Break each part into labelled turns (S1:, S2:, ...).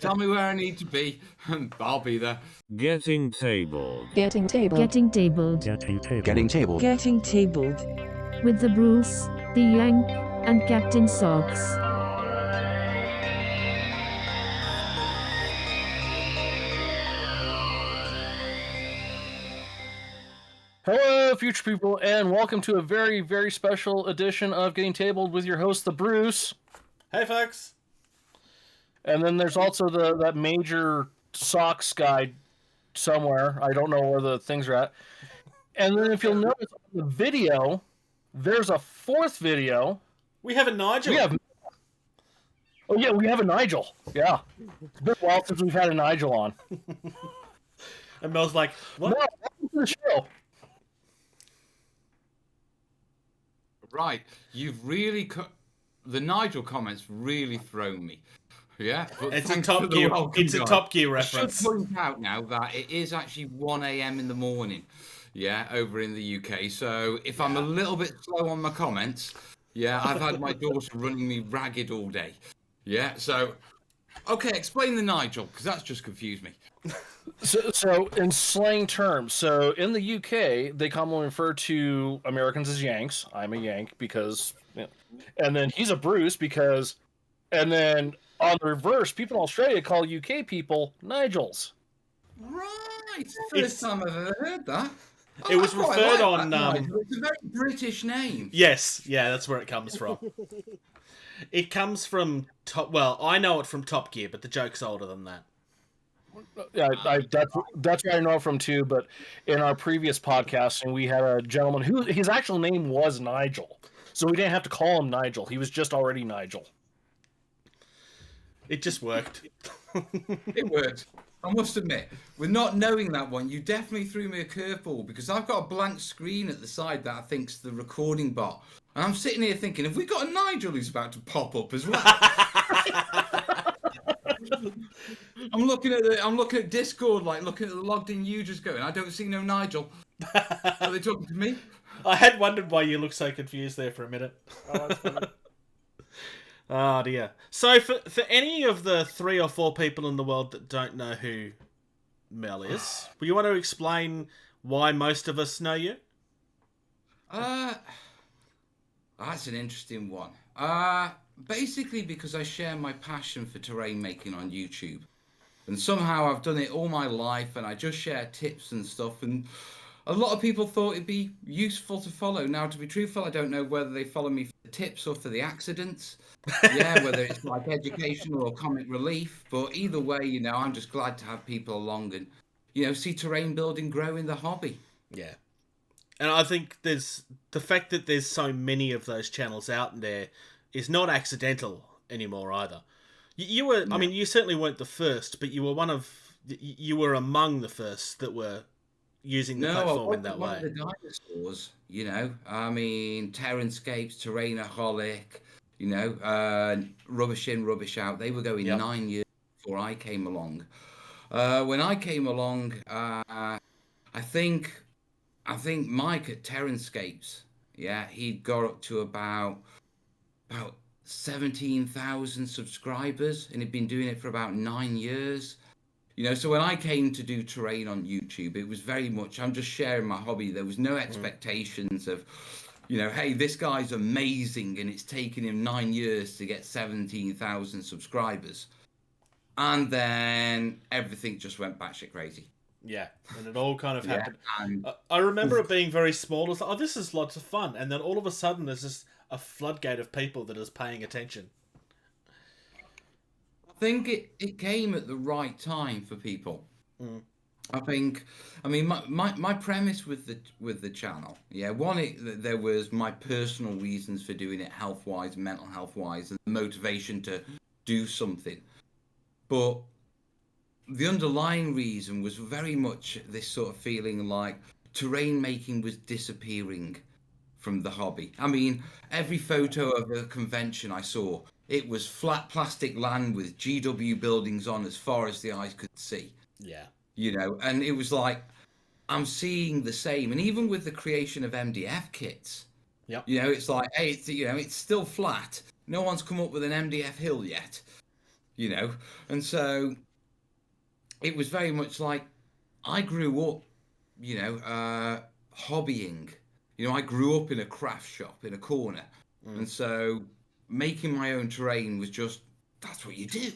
S1: Tell me where I need to be, and I'll be there.
S2: Getting tabled.
S3: Getting tabled.
S4: Getting tabled.
S5: Getting tabled.
S6: Getting tabled.
S7: Getting tabled.
S4: With the Bruce, the Yank, and Captain Socks.
S8: Hello, future people, and welcome to a very, very special edition of Getting Tabled with your host, the Bruce.
S5: Hey, folks.
S8: And then there's also that major socks guy somewhere. I don't know where the things are at. And then if you'll notice on the video, there's a fourth video.
S5: We have a Nigel.
S8: We have a Nigel. Yeah. It's been a while since we've had a Nigel on.
S5: And Mel's like, what?
S8: No, welcome to the show.
S1: Right, you've really the Nigel comments really thrown me. Yeah, but
S5: It's a
S1: thanks
S5: Top
S1: for the
S5: Gear.
S1: welcome,
S5: It's a
S1: guys.
S5: Top Gear
S1: I
S5: reference.
S1: should point out now that it is actually 1 a.m. in the morning. Yeah, over in the UK. So if I'm a little bit slow on my comments, yeah, I've had my daughter running me ragged all day. Yeah, so okay, explain the Nigel because that's just confused me.
S8: So in slang terms, so in the UK, they commonly refer to Americans as Yanks. I'm a Yank because, and then he's a Bruce because, and then on the reverse, people in Australia call UK people Nigels.
S1: Right, first time I've ever heard that.
S5: It was
S1: I quite
S5: referred
S1: like
S5: on,
S1: that Nigel. It's a very British name.
S5: Yes, yeah, that's where it comes from. It comes from Well, I know it from Top Gear, but the joke's older than that.
S8: Yeah, that's where I know it from too. But in our previous podcasting, we had a gentleman who his actual name was Nigel, so we didn't have to call him Nigel. He was just already Nigel.
S5: It just worked.
S1: It worked. I must admit, with not knowing that one, you definitely threw me a curveball because I've got a blank screen at the side that I think's the recording bot. And I'm sitting here thinking, have we got a Nigel who's about to pop up as well? I'm looking at Discord, like looking at the logged in users going, I don't see no Nigel. Are they talking to me?
S5: I had wondered why you looked so confused there for a minute.
S8: Oh, that's funny.
S5: Oh dear. So for any of the 3 or 4 people in the world that don't know who Mel is, will you want to explain why most of us know you?
S1: That's an interesting one. Basically because I share my passion for terrain making on YouTube. And somehow I've done it all my life and I just share tips and stuff and a lot of people thought it'd be useful to follow. Now, to be truthful, I don't know whether they follow me for the tips or for the accidents. Yeah, whether it's like educational or comic relief. But either way, I'm just glad to have people along and, see terrain building grow in the hobby.
S5: Yeah. And I think there's the fact that there's so many of those channels out there is not accidental anymore either. You were, I mean, you certainly weren't the first, but you were among the first that were using the platform in that way.
S1: One of the dinosaurs, I mean, Terranscapes, Terrainaholic, Rubbish In, Rubbish Out. They were going 9 years before I came along. When I came along, I think Mike at Terranscapes, he'd got up to about 17,000 subscribers and he'd been doing it for about 9 years. So when I came to do terrain on YouTube, it was very much, I'm just sharing my hobby. There was no expectations of, hey, this guy's amazing and it's taken him 9 years to get 17,000 subscribers. And then everything just went batshit crazy.
S5: Yeah, and it all kind of happened. I remember it being very small. It was like, oh, this is lots of fun. And then all of a sudden there's just a floodgate of people that is paying attention.
S1: I think it came at the right time for people. I mean, my premise with the channel, there was my personal reasons for doing it, health-wise, mental health-wise, and the motivation to do something. But the underlying reason was very much this sort of feeling like terrain making was disappearing from the hobby. I mean, every photo of a convention I saw, it was flat plastic land with GW buildings on as far as the eyes could see.
S5: Yeah.
S1: And it was like, I'm seeing the same. And even with the creation of MDF kits, it's like, hey, it's still flat. No one's come up with an MDF hill yet. you know. And so it was very much like I grew up, hobbying. I grew up in a craft shop in a corner. And so making my own terrain was just, that's what you do.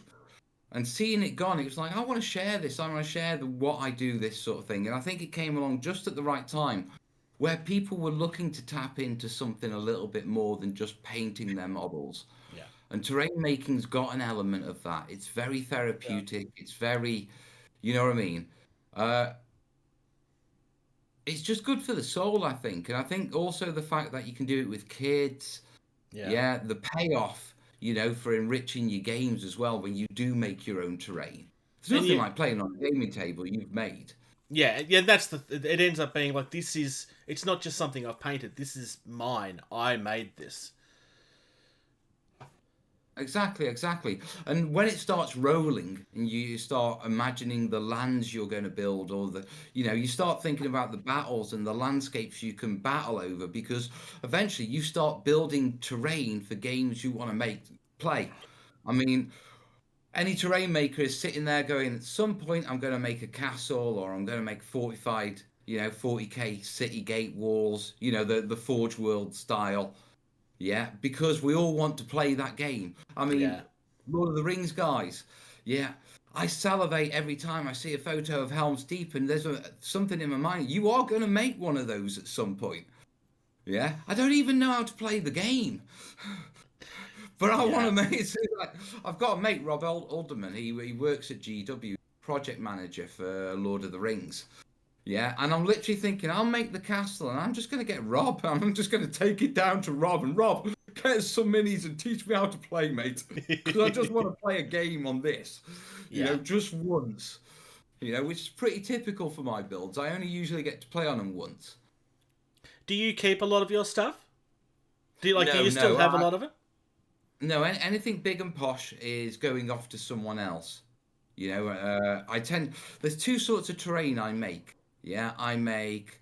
S1: And seeing it gone, it was like, I want to share this. I want to share what I do, this sort of thing. And I think it came along just at the right time where people were looking to tap into something a little bit more than just painting their models.
S5: Yeah.
S1: And terrain making's got an element of that. It's very therapeutic. Yeah. It's very, you know what I mean? It's just good for the soul, I think. And I think also the fact that you can do it with kids. Yeah, the payoff, for enriching your games as well when you do make your own terrain. There's nothing like playing on a gaming table you've made.
S5: Yeah, it ends up being like, it's not just something I've painted. This is mine. I made this.
S1: Exactly. And when it starts rolling and you start imagining the lands you're going to build, or you start thinking about the battles and the landscapes you can battle over, because eventually you start building terrain for games you want to play. I mean, any terrain maker is sitting there going, at some point I'm going to make a castle, or I'm going to make fortified, 40k city gate walls, the Forge World style. Yeah, because we all want to play that game. I mean, Lord of the Rings guys. Yeah, I salivate every time I see a photo of Helm's Deep, and there's something in my mind. You are going to make one of those at some point. Yeah, I don't even know how to play the game, but I want to make it. I've got a mate, Rob Alderman. He works at GW, project manager for Lord of the Rings. Yeah, and I'm literally thinking, I'll make the castle, and I'm just going to get Rob. I'm just going to take it down to Rob, and Rob, get us some minis and teach me how to play, mate. Because I just want to play a game on this, just once. Which is pretty typical for my builds. I only usually get to play on them once.
S5: Do you keep a lot of your stuff? Do you still have a lot of it?
S1: No, anything big and posh is going off to someone else. There's two sorts of terrain I make. Yeah, I make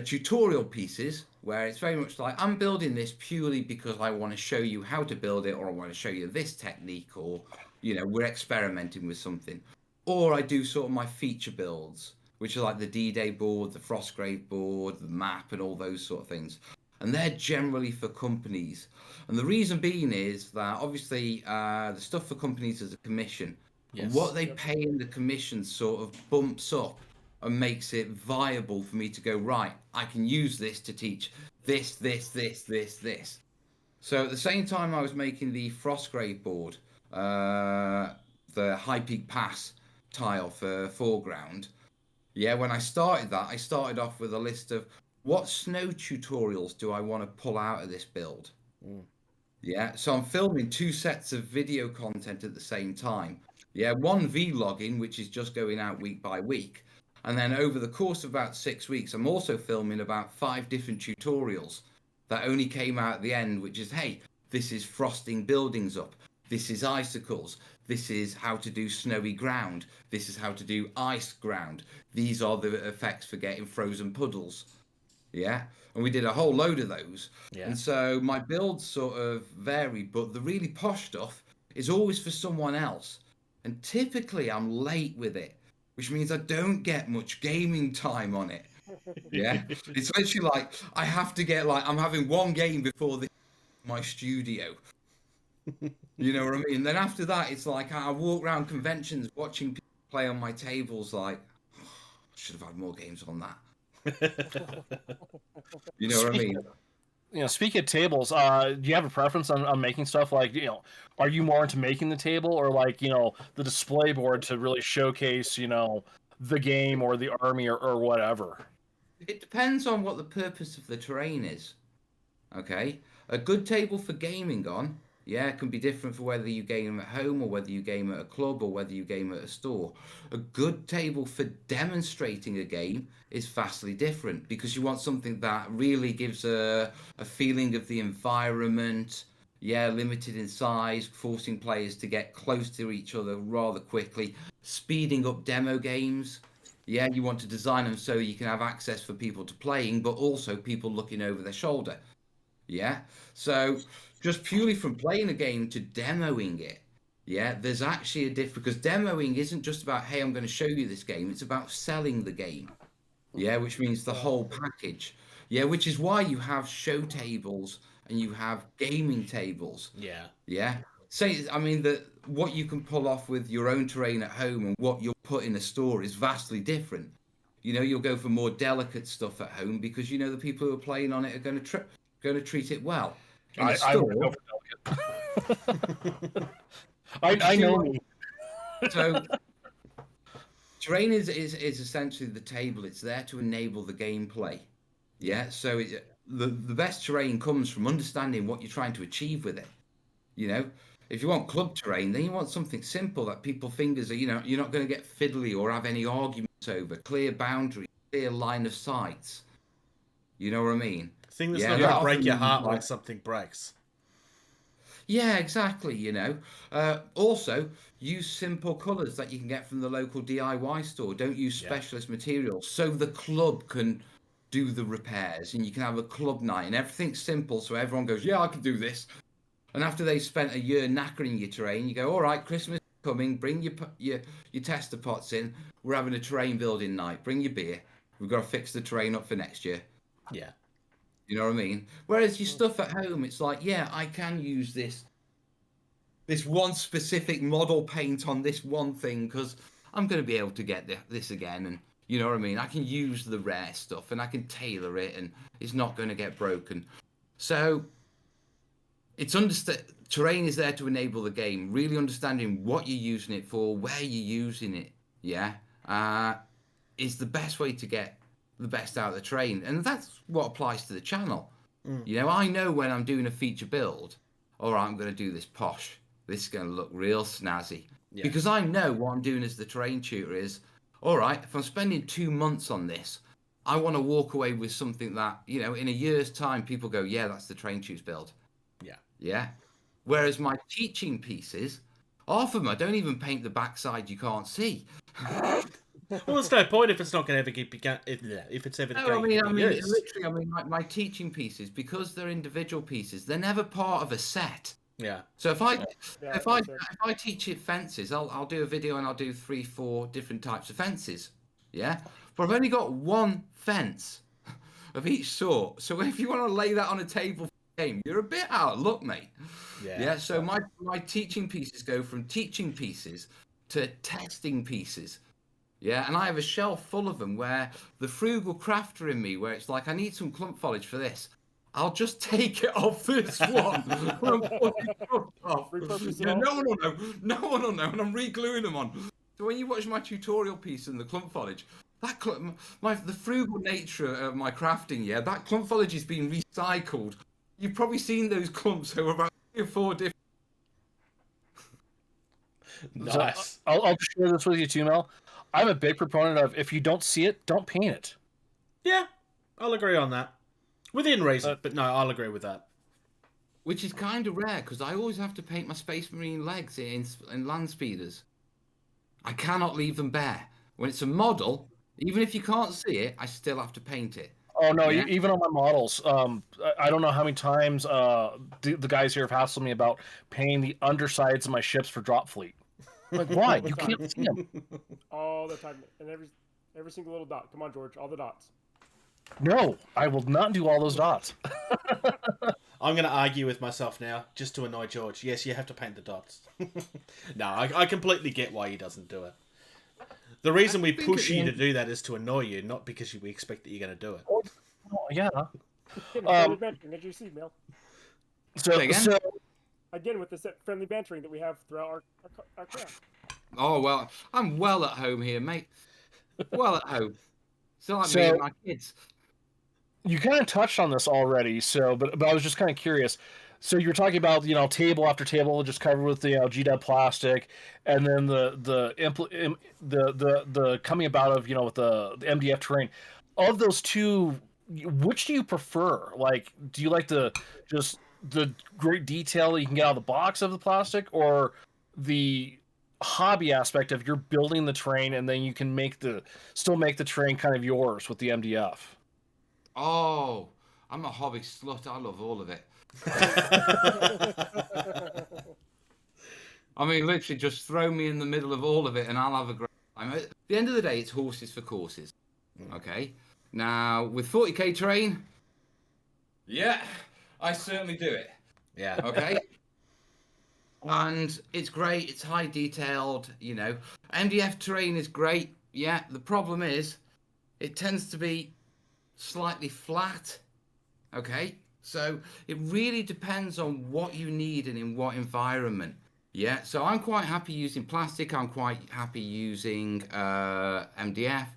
S1: tutorial pieces where it's very much like, I'm building this purely because I want to show you how to build it, or I want to show you this technique, or, we're experimenting with something. Or I do sort of my feature builds, which are like the D-Day board, the Frostgrave board, the map, and all those sort of things. And they're generally for companies. And the reason being is that obviously the stuff for companies is a commission. Yes. And what they pay in the commission sort of bumps up and makes it viable for me to go, right, I can use this to teach this. So at the same time I was making the Frostgrave board, the High Peak Pass tile for foreground. Yeah, when I started that, I started off with a list of what snow tutorials do I want to pull out of this build. Yeah, so I'm filming 2 sets of video content at the same time. Yeah, one vlogging, which is just going out week by week. And then over the course of about 6 weeks, I'm also filming about 5 different tutorials that only came out at the end, which is, hey, this is frosting buildings up. This is icicles. This is how to do snowy ground. This is how to do ice ground. These are the effects for getting frozen puddles. Yeah, and we did a whole load of those. Yeah. And so my builds sort of vary, but the really posh stuff is always for someone else. And typically I'm late with it, which means I don't get much gaming time on it. Yeah, it's literally like I have to get I'm having one game before my studio. You know what I mean? Then after that, it's like I walk around conventions watching people play on my tables. Like, oh, I should have had more games on that. You know what I mean?
S8: Speaking of tables, do you have a preference on making stuff? Like, are you more into making the table, or the display board to really showcase, the game or the army or whatever?
S1: It depends on what the purpose of the terrain is. Okay, a good table for gaming on, it can be different for whether you game at home or whether you game at a club or whether you game at a store. A good table for demonstrating a game is vastly different, because you want something that really gives a feeling of the environment, limited in size, forcing players to get close to each other rather quickly, speeding up demo games. You want to design them so you can have access for people to playing, but also people looking over their shoulder. So just purely from playing a game to demoing it, Yeah, there's actually a difference, because demoing isn't just about, hey, I'm going to show you this game. It's about selling the game. Yeah, which means the whole package. Yeah, which is why you have show tables and you have gaming tables.
S5: Yeah.
S1: Yeah. Say, I mean, what you can pull off with your own terrain at home and what you'll put in a store is vastly different. You know, you'll go for more delicate stuff at home because you know the people who are playing on it are going to treat it well. In a
S8: I would
S1: store,
S8: go for delicate. I know me.
S1: So terrain is essentially the table. It's there to enable the gameplay. Yeah. So the best terrain comes from understanding what you're trying to achieve with it. You know, if you want club terrain, then you want something simple that people fingers are. You know, you're not going to get fiddly or have any arguments over. Clear boundaries, clear line of sights. You know what I mean?
S5: Thing that's not going to break your heart when something breaks.
S1: Yeah, exactly. You know, also use simple colours that you can get from the local DIY store. Don't use specialist materials, so the club can do the repairs and you can have a club night and everything's simple. So everyone goes, yeah, I can do this. And after they spent a year knackering your terrain, you go, all right, Christmas is coming. Bring your tester pots in. We're having a terrain building night. Bring your beer. We've got to fix the terrain up for next year.
S5: Yeah.
S1: You know what I mean? Whereas your stuff at home, it's like, yeah, I can use this one specific model paint on this one thing because I'm going to be able to get this again. And you know what I mean? I can use the rare stuff and I can tailor it and it's not going to get broken. So terrain is there to enable the game. Really understanding what you're using it for, where you're using it, is the best way to get the best out of the terrain. And that's what applies to the channel. You know, I know when I'm doing a feature build, all right, I'm going to do this posh. This is going to look real snazzy. Yeah. Because I know what I'm doing as the terrain tutor is, all right, if I'm spending 2 months on this, I want to walk away with something that, you know, in a year's time, people go, yeah, that's the terrain tutor's build.
S5: Yeah.
S1: Yeah. Whereas my teaching pieces, half of them, I don't even paint the backside you can't see.
S5: Well, there's no point if it's not going to ever get if it's ever.
S1: No, literally, my teaching pieces, because they're individual pieces, they're never part of a set.
S5: Yeah.
S1: So if I teach it fences, I'll do a video and I'll do 3-4 different types of fences. Yeah. But I've only got one fence of each sort. So if you want to lay that on a table for the game, you're a bit out of luck, mate. Yeah. Yeah. So my teaching pieces go from teaching pieces to testing pieces. Yeah, and I have a shelf full of them where the frugal crafter in me, where it's like, I need some clump foliage for this. I'll just take it off this one. Yeah, no one will know, and I'm re-gluing them on. So when you watch my tutorial piece in the clump foliage, the frugal nature of my crafting, yeah, that clump foliage is being recycled. You've probably seen those clumps over about 3 or 4 different.
S8: Nice. So I'll share this with you too, Mel. I'm a big proponent of, if you don't see it, don't paint it.
S5: Yeah, I'll agree on that. Within reason, but no, I'll agree with that.
S1: Which is kind of rare, because I always have to paint my Space Marine legs in land speeders. I cannot leave them bare. When it's a model, even if you can't see it, I still have to paint it.
S8: Oh, no, yeah. Even on my models, I don't know how many times the guys here have hassled me about painting the undersides of my ships for drop fleet. Like, why? You can't see them.
S3: All the time. And every single little dot. Come on, George. All the dots.
S8: No, I will not do all those dots.
S5: I'm going to argue with myself now, just to annoy George. Yes, you have to paint the dots. No, I completely get why he doesn't do it. The reason we push you to do that is to annoy you, not because we expect that you're going to do it.
S8: Oh, yeah.
S3: Did you see, Mel?
S8: So
S3: again, with the friendly bantering that we have throughout our craft.
S1: Oh, well, I'm well at home here, mate. Well at home. It's not like me and my kids.
S8: You kind of touched on this already, but I was just kind of curious. So you were talking about, table after table just covered with the GDEP plastic, and then the coming about of with the MDF terrain. Of those two, which do you prefer? Like, do you like the great detail that you can get out of the box of the plastic, or the hobby aspect of you're building the terrain and then you can still make the terrain kind of yours with the MDF?
S1: Oh, I'm a hobby slut. I love all of it. I mean, literally, just throw me in the middle of all of it, and I'll have a great time. At the end of the day, it's horses for courses. Okay. Now with 40k terrain, yeah, I certainly do it.
S5: Yeah.
S1: Okay. And it's great. It's high detailed. You know, MDF terrain is great. Yeah. The problem is, it tends to be slightly flat. Okay. So it really depends on what you need and in what environment. Yeah. So I'm quite happy using plastic. I'm quite happy using MDF.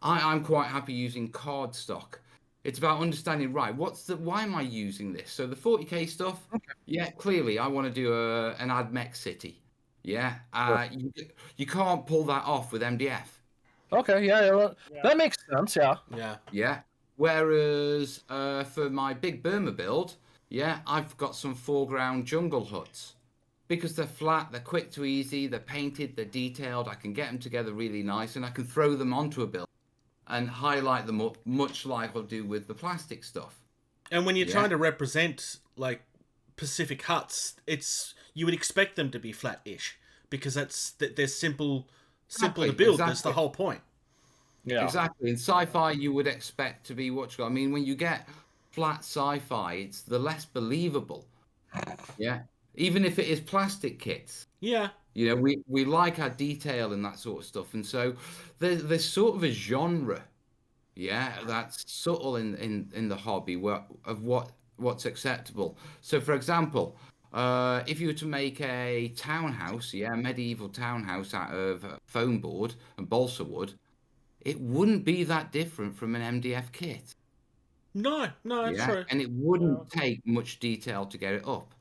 S1: I'm quite happy using cardstock. It's about understanding, right, why am I using this? So the 40k stuff, yeah, clearly I want to do an AdMech city. Yeah. You can't pull that off with MDF.
S8: Okay, well, that makes sense. Yeah.
S5: Yeah.
S1: Yeah. Whereas for my big Burma build, yeah, I've got some foreground jungle huts. Because they're flat, they're quick to easy, they're painted, they're detailed, I can get them together really nice, and I can throw them onto a build and highlight them up, much like I'll do with the plastic stuff.
S5: And when you're trying to represent like Pacific huts, you would expect them to be flat-ish because they're simple to build.
S1: Exactly.
S5: That's the whole point.
S8: Yeah.
S1: Exactly. In sci-fi, you would expect to be I mean, when you get flat sci-fi, it's the less believable. Yeah. Even if it is plastic kits.
S5: Yeah.
S1: You know, we like our detail and that sort of stuff. And so there's sort of a genre, yeah, that's subtle in the hobby of what's acceptable. So, for example, if you were to make a townhouse, a medieval townhouse out of foam board and balsa wood, it wouldn't be that different from an MDF kit.
S5: No, it's true.
S1: And it wouldn't take much detail to get it up.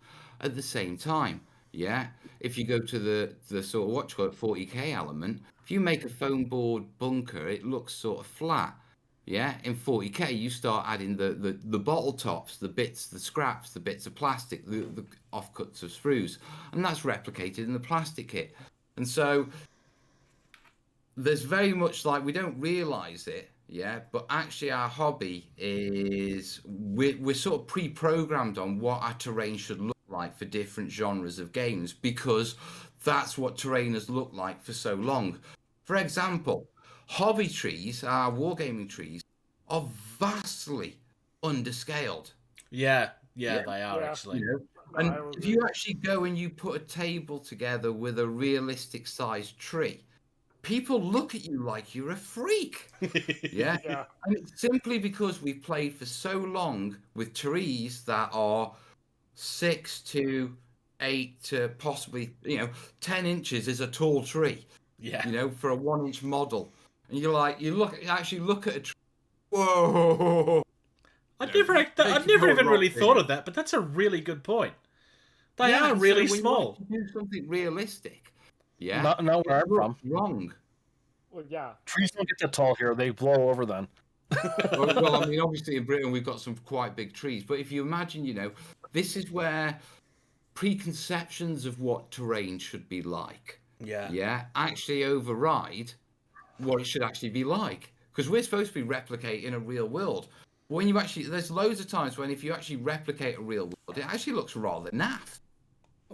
S1: At the same time, yeah, if you go to the sort of 40k element, if you make a foam board bunker, it looks sort of flat. Yeah, in 40k, you start adding the bottle tops, the bits, the scraps, the bits of plastic, the offcuts of sprues, and that's replicated in the plastic kit. And so there's very much like we don't realize it, yeah, but actually our hobby is we're sort of pre-programmed on what our terrain should look like for different genres of games because that's what terrain has looked like for so long. For example, hobby trees, our wargaming trees, are vastly underscaled.
S5: Yeah, they are actually.
S1: You know? And if you actually go and you put a table together with a realistic sized tree, people look at you like you're a freak. Yeah. And it's simply because we've played for so long with trees that are 6 to 8 to possibly 10 inches is a tall tree.
S5: Yeah.
S1: For a 1-inch model, and you actually look at a tree. Whoa!
S5: I'd never even really thought of that, but that's a really good point. They are really small.
S1: When you do something realistic. Yeah.
S8: Not where I'm from.
S1: Wrong.
S3: Well, yeah.
S8: Trees don't get that tall here. They blow over then.
S1: well, I mean, obviously in Britain we've got some quite big trees, but if you imagine, this is where preconceptions of what terrain should be like, actually override what it should actually be like. Because we're supposed to be replicating a real world. But when there's loads of times when if you actually replicate a real world, it actually looks rather naff.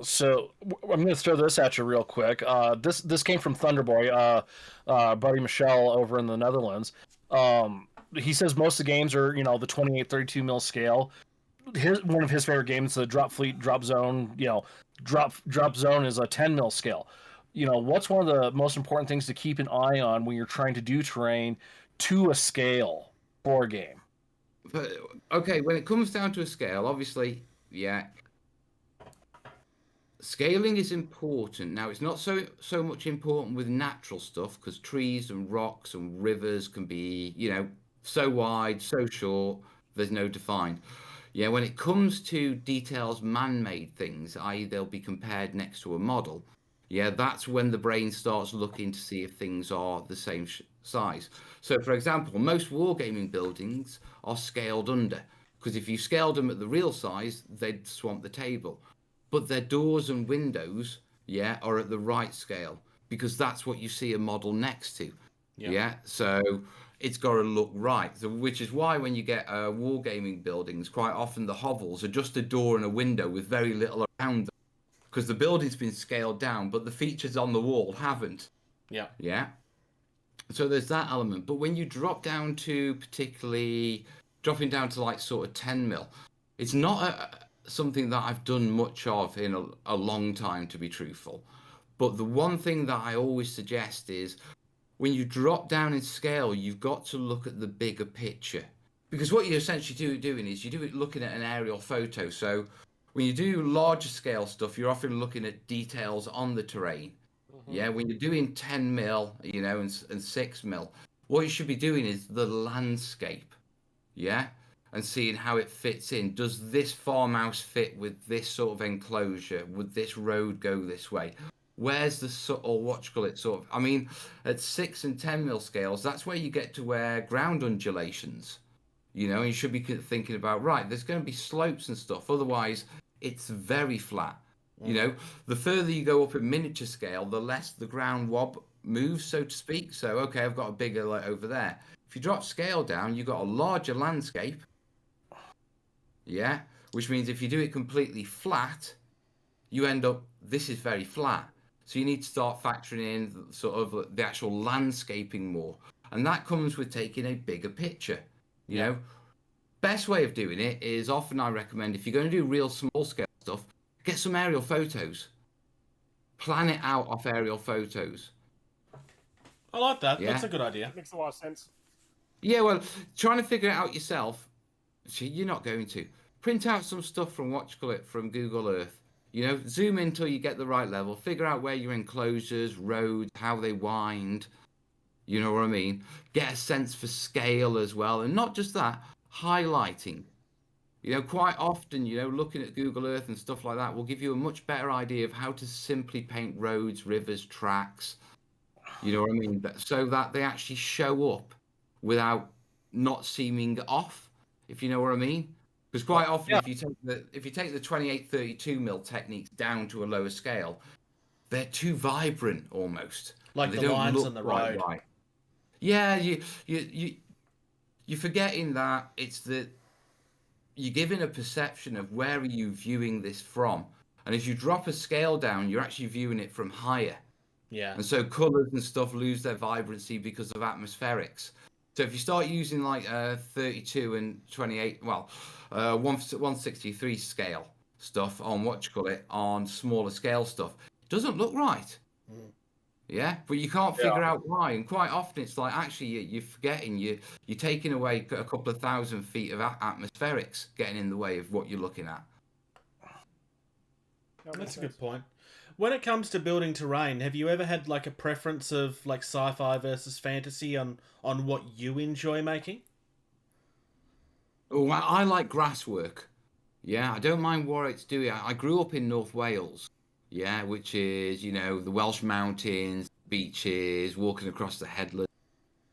S8: So I'm going to throw this at you real quick. This came from Thunderboy, buddy Michelle over in the Netherlands. He says most of the games are, the 28-32 mil scale. One of his favorite games, the Drop Fleet, Drop Zone. Drop Zone is a 10 mil scale. What's one of the most important things to keep an eye on when you're trying to do terrain to a scale for a game?
S1: But okay, when it comes down to a scale, obviously, scaling is important. Now, it's not so much important with natural stuff because trees and rocks and rivers can be, so wide, so short, there's no defined. Yeah, when it comes to details, man-made things, i.e. they'll be compared next to a model, that's when the brain starts looking to see if things are the same size. So, for example, most wargaming buildings are scaled under, because if you scaled them at the real size, they'd swamp the table. But their doors and windows, are at the right scale, because that's what you see a model next to. So it's got to look right. So, which is why when you get wargaming buildings, quite often the hovels are just a door and a window with very little around them. because the building's been scaled down, but the features on the wall haven't.
S5: Yeah.
S1: Yeah. So there's that element. But when you drop down to particularly dropping down to like sort of 10 mil, it's not something that I've done much of in a long time, to be truthful. But the one thing that I always suggest is when you drop down in scale, you've got to look at the bigger picture. Because what you're essentially doing is you do it looking at an aerial photo. So when you do larger scale stuff, you're often looking at details on the terrain. Yeah, when you're doing 10 mil, you know, and 6 mil, what you should be doing is the landscape. Yeah, and seeing how it fits in. Does this farmhouse fit with this sort of enclosure? Would this road go this way? Where's the or what you call it sort of? I mean, at 6 and 10 mil scales, that's where you get to where ground undulations. You know, and you should be thinking about, right, there's going to be slopes and stuff. Otherwise, it's very flat. You know, the further you go up in miniature scale, the less the ground moves, so to speak. So, okay, I've got a bigger like over there. If you drop scale down, you've got a larger landscape. Yeah, which means if you do it completely flat, you end up, this is very flat. So you need to start factoring in sort of the actual landscaping more. And that comes with taking a bigger picture. You know, best way of doing it is often I recommend if you're going to do real small scale stuff, get some aerial photos. Plan it out off aerial photos.
S5: I like that.
S1: Yeah.
S5: That's a good idea.
S3: That makes a lot of sense.
S1: Yeah, well, trying to figure it out yourself, you're not going to. Print out some stuff from from Google Earth. You know, zoom in until you get the right level. Figure out where your enclosures, roads, how they wind. You know what I mean? Get a sense for scale as well. And not just that, highlighting. You know, quite often, you know, looking at Google Earth and stuff like that will give you a much better idea of how to simply paint roads, rivers, tracks. You know what I mean? So that they actually show up without not seeming off, if you know what I mean. Because quite often, if you take the 28-32 mil techniques down to a lower scale, they're too vibrant almost.
S5: Like the lines on the road.
S1: Right. Yeah, you're forgetting that it's you're giving a perception of where are you viewing this from, and if you drop a scale down, you're actually viewing it from higher.
S5: Yeah.
S1: And so colours and stuff lose their vibrancy because of atmospherics. So if you start using like 32 and 28, 163 scale stuff on on smaller scale stuff, it doesn't look right. Yeah, but you can't figure out why. And quite often it's like, actually, you're forgetting, you're taking away a couple of 1,000 feet of atmospherics getting in the way of what you're looking at.
S5: That's a good point. When it comes to building terrain, have you ever had like a preference of like sci-fi versus fantasy on what you enjoy making?
S1: Oh, I like grass work. Yeah, I don't mind what it's doing. I grew up in North Wales. Yeah, which is, you know, the Welsh mountains, beaches, walking across the headlands.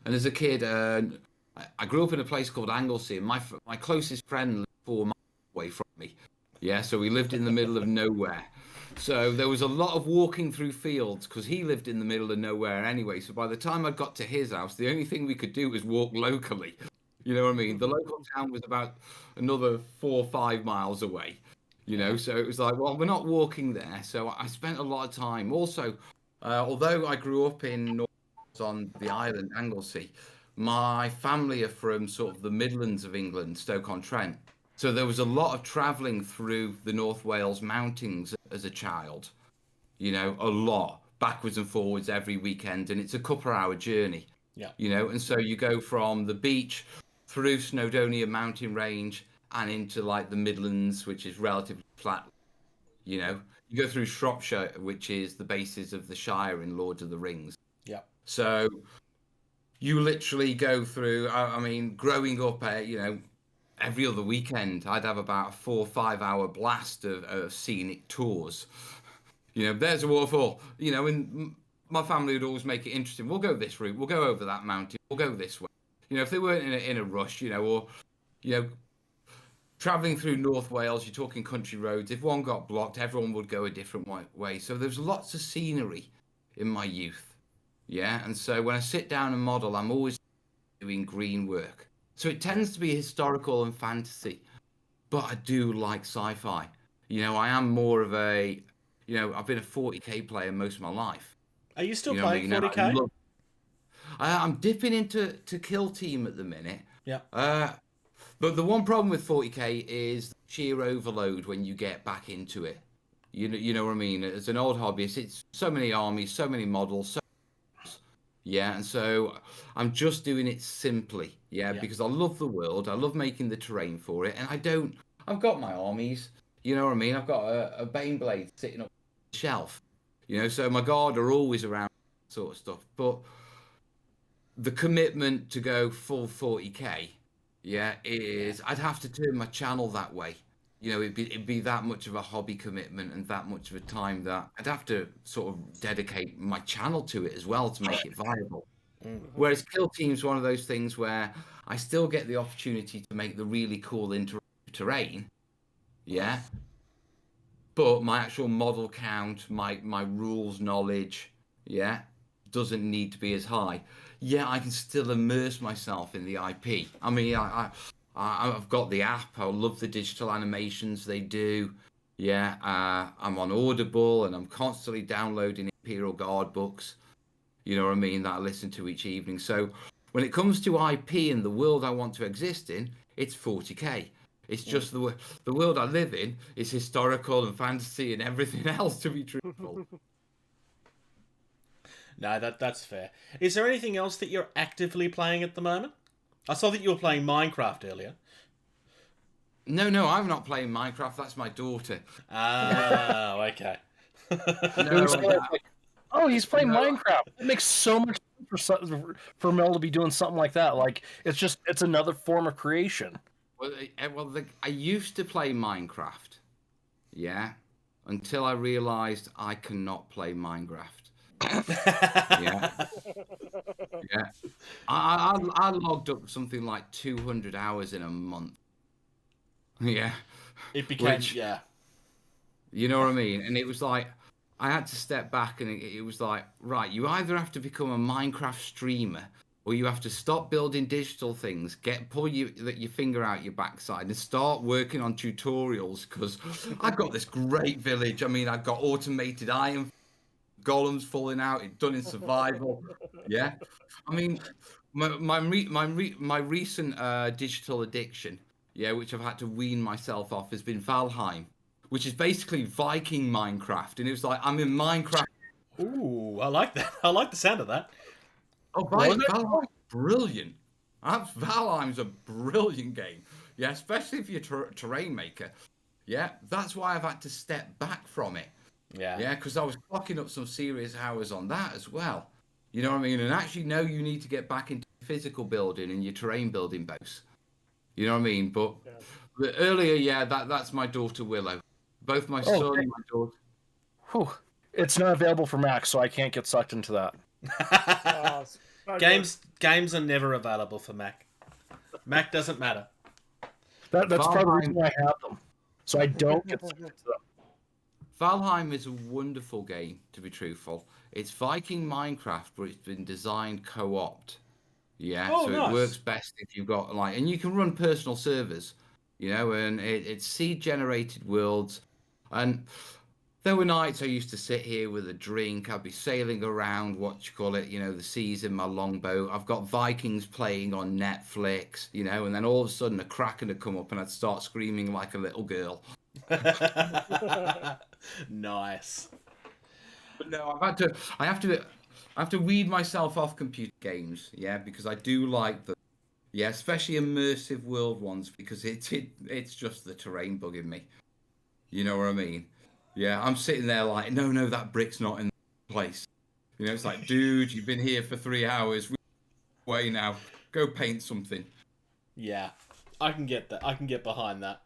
S1: And as a kid, I grew up in a place called Anglesey, and my closest friend lived 4 miles away from me. Yeah, so we lived in the middle of nowhere. So there was a lot of walking through fields because he lived in the middle of nowhere anyway. So by the time I got to his house, the only thing we could do was walk locally. You know what I mean? The local town was about another 4 or 5 miles away. You know, so it was like, well, we're not walking there. So I spent a lot of time. Also, although I grew up in on the island, Anglesey, my family are from sort of the Midlands of England, Stoke-on-Trent. So there was a lot of travelling through the North Wales mountains as a child. You know, a lot, backwards and forwards every weekend. And it's a couple-hour journey.
S5: Yeah.
S1: You know, and so you go from the beach through Snowdonia mountain range and into like the Midlands, which is relatively flat. You know, you go through Shropshire, which is the basis of the Shire in Lord of the Rings.
S5: Yeah.
S1: So you literally go through, I mean, growing up, you know, every other weekend, I'd have about a 4 or 5 hour blast of scenic tours. You know, there's a waterfall, you know, and my family would always make it interesting. We'll go this route. We'll go over that mountain. We'll go this way. You know, if they weren't in a rush, you know, or, you know, traveling through North Wales, you're talking country roads. If one got blocked, everyone would go a different way. So there's lots of scenery in my youth. Yeah. And so when I sit down and model, I'm always doing green work. So it tends to be historical and fantasy, but I do like sci-fi. You know, I am more of a, I've been a 40k player most of my life.
S5: Are you still
S1: You know what I
S5: playing
S1: mean?
S5: 40k?
S1: I'm dipping into Kill Team at the minute.
S5: Yeah.
S1: But the one problem with 40k is sheer overload when you get back into it. You know what I mean? As an old hobbyist, it's so many armies, so many models, yeah, and so I'm just doing it simply,
S5: Yeah.
S1: because I love the world, I love making the terrain for it, and I've got my armies, you know what I mean? I've got a Bane Blade sitting up on the shelf, so my guard are always around, sort of stuff, but the commitment to go full 40k, I'd have to turn my channel that way. It'd be that much of a hobby commitment and that much of a time that I'd have to sort of dedicate my channel to it as well to make it viable. Whereas Kill Team's one of those things where I still get the opportunity to make the really cool interactive terrain, but my actual model count, my rules knowledge, doesn't need to be as high. I can still immerse myself in the IP. I mean, I've got the app. I love the digital animations they do. I'm on Audible and I'm constantly downloading Imperial Guard books. You know what I mean? That I listen to each evening. So when it comes to IP and the world I want to exist in, it's 40k. It's just the world I live in is historical and fantasy and everything else, to be truthful.
S5: No, that's fair. Is there anything else that you're actively playing at the moment? I saw that you were playing Minecraft earlier.
S1: No, I'm not playing Minecraft. That's my daughter.
S5: Oh, okay.
S8: He's playing Minecraft. It makes so much sense for Mel to be doing something like that. Like, it's another form of creation.
S1: Well, I used to play Minecraft, until I realised I cannot play Minecraft. I logged up something like 200 hours in a month.
S5: It became
S1: you know what I mean, and it was like I had to step back, and it was like, right, you either have to become a Minecraft streamer or you have to stop building digital things, pull your finger out your backside and start working on tutorials, because I've got this great village. I mean, I've got automated iron golems falling out, it's done in survival. I mean, my recent digital addiction, which I've had to wean myself off, has been Valheim, which is basically Viking Minecraft, and it was like I'm in Minecraft.
S5: Ooh, I like that. I like the sound of that.
S1: Oh, Valheim's brilliant. Valheim's a brilliant game, especially if you're a terrain maker. That's why I've had to step back from it. Because I was clocking up some serious hours on that as well. You know what I mean? And actually, no, you need to get back into physical building and your terrain building both. You know what I mean? But earlier, that's my daughter Willow. Both my son and my daughter.
S8: Whew. It's not available for Mac, so I can't get sucked into that.
S5: Games are never available for Mac. Mac doesn't matter.
S8: That's part of the reason I have them, so I don't get sucked into them.
S1: Valheim is a wonderful game, to be truthful. It's Viking Minecraft, but it's been designed co-opt. So
S5: nice.
S1: It works best if you've got and you can run personal servers, and it's seed-generated worlds. And there were nights I used to sit here with a drink. I'd be sailing around, the seas in my longboat. I've got Vikings playing on Netflix, and then all of a sudden a kraken would come up and I'd start screaming like a little girl.
S5: Nice.
S1: But no, I have to weed myself off computer games, because I do like them, especially immersive world ones, because it's just the terrain bugging me. You know what I mean? I'm sitting there like, no, that brick's not in place. It's like, dude, you've been here for 3 hours. Way now, go paint something.
S5: Yeah, I can get that. I can get behind that.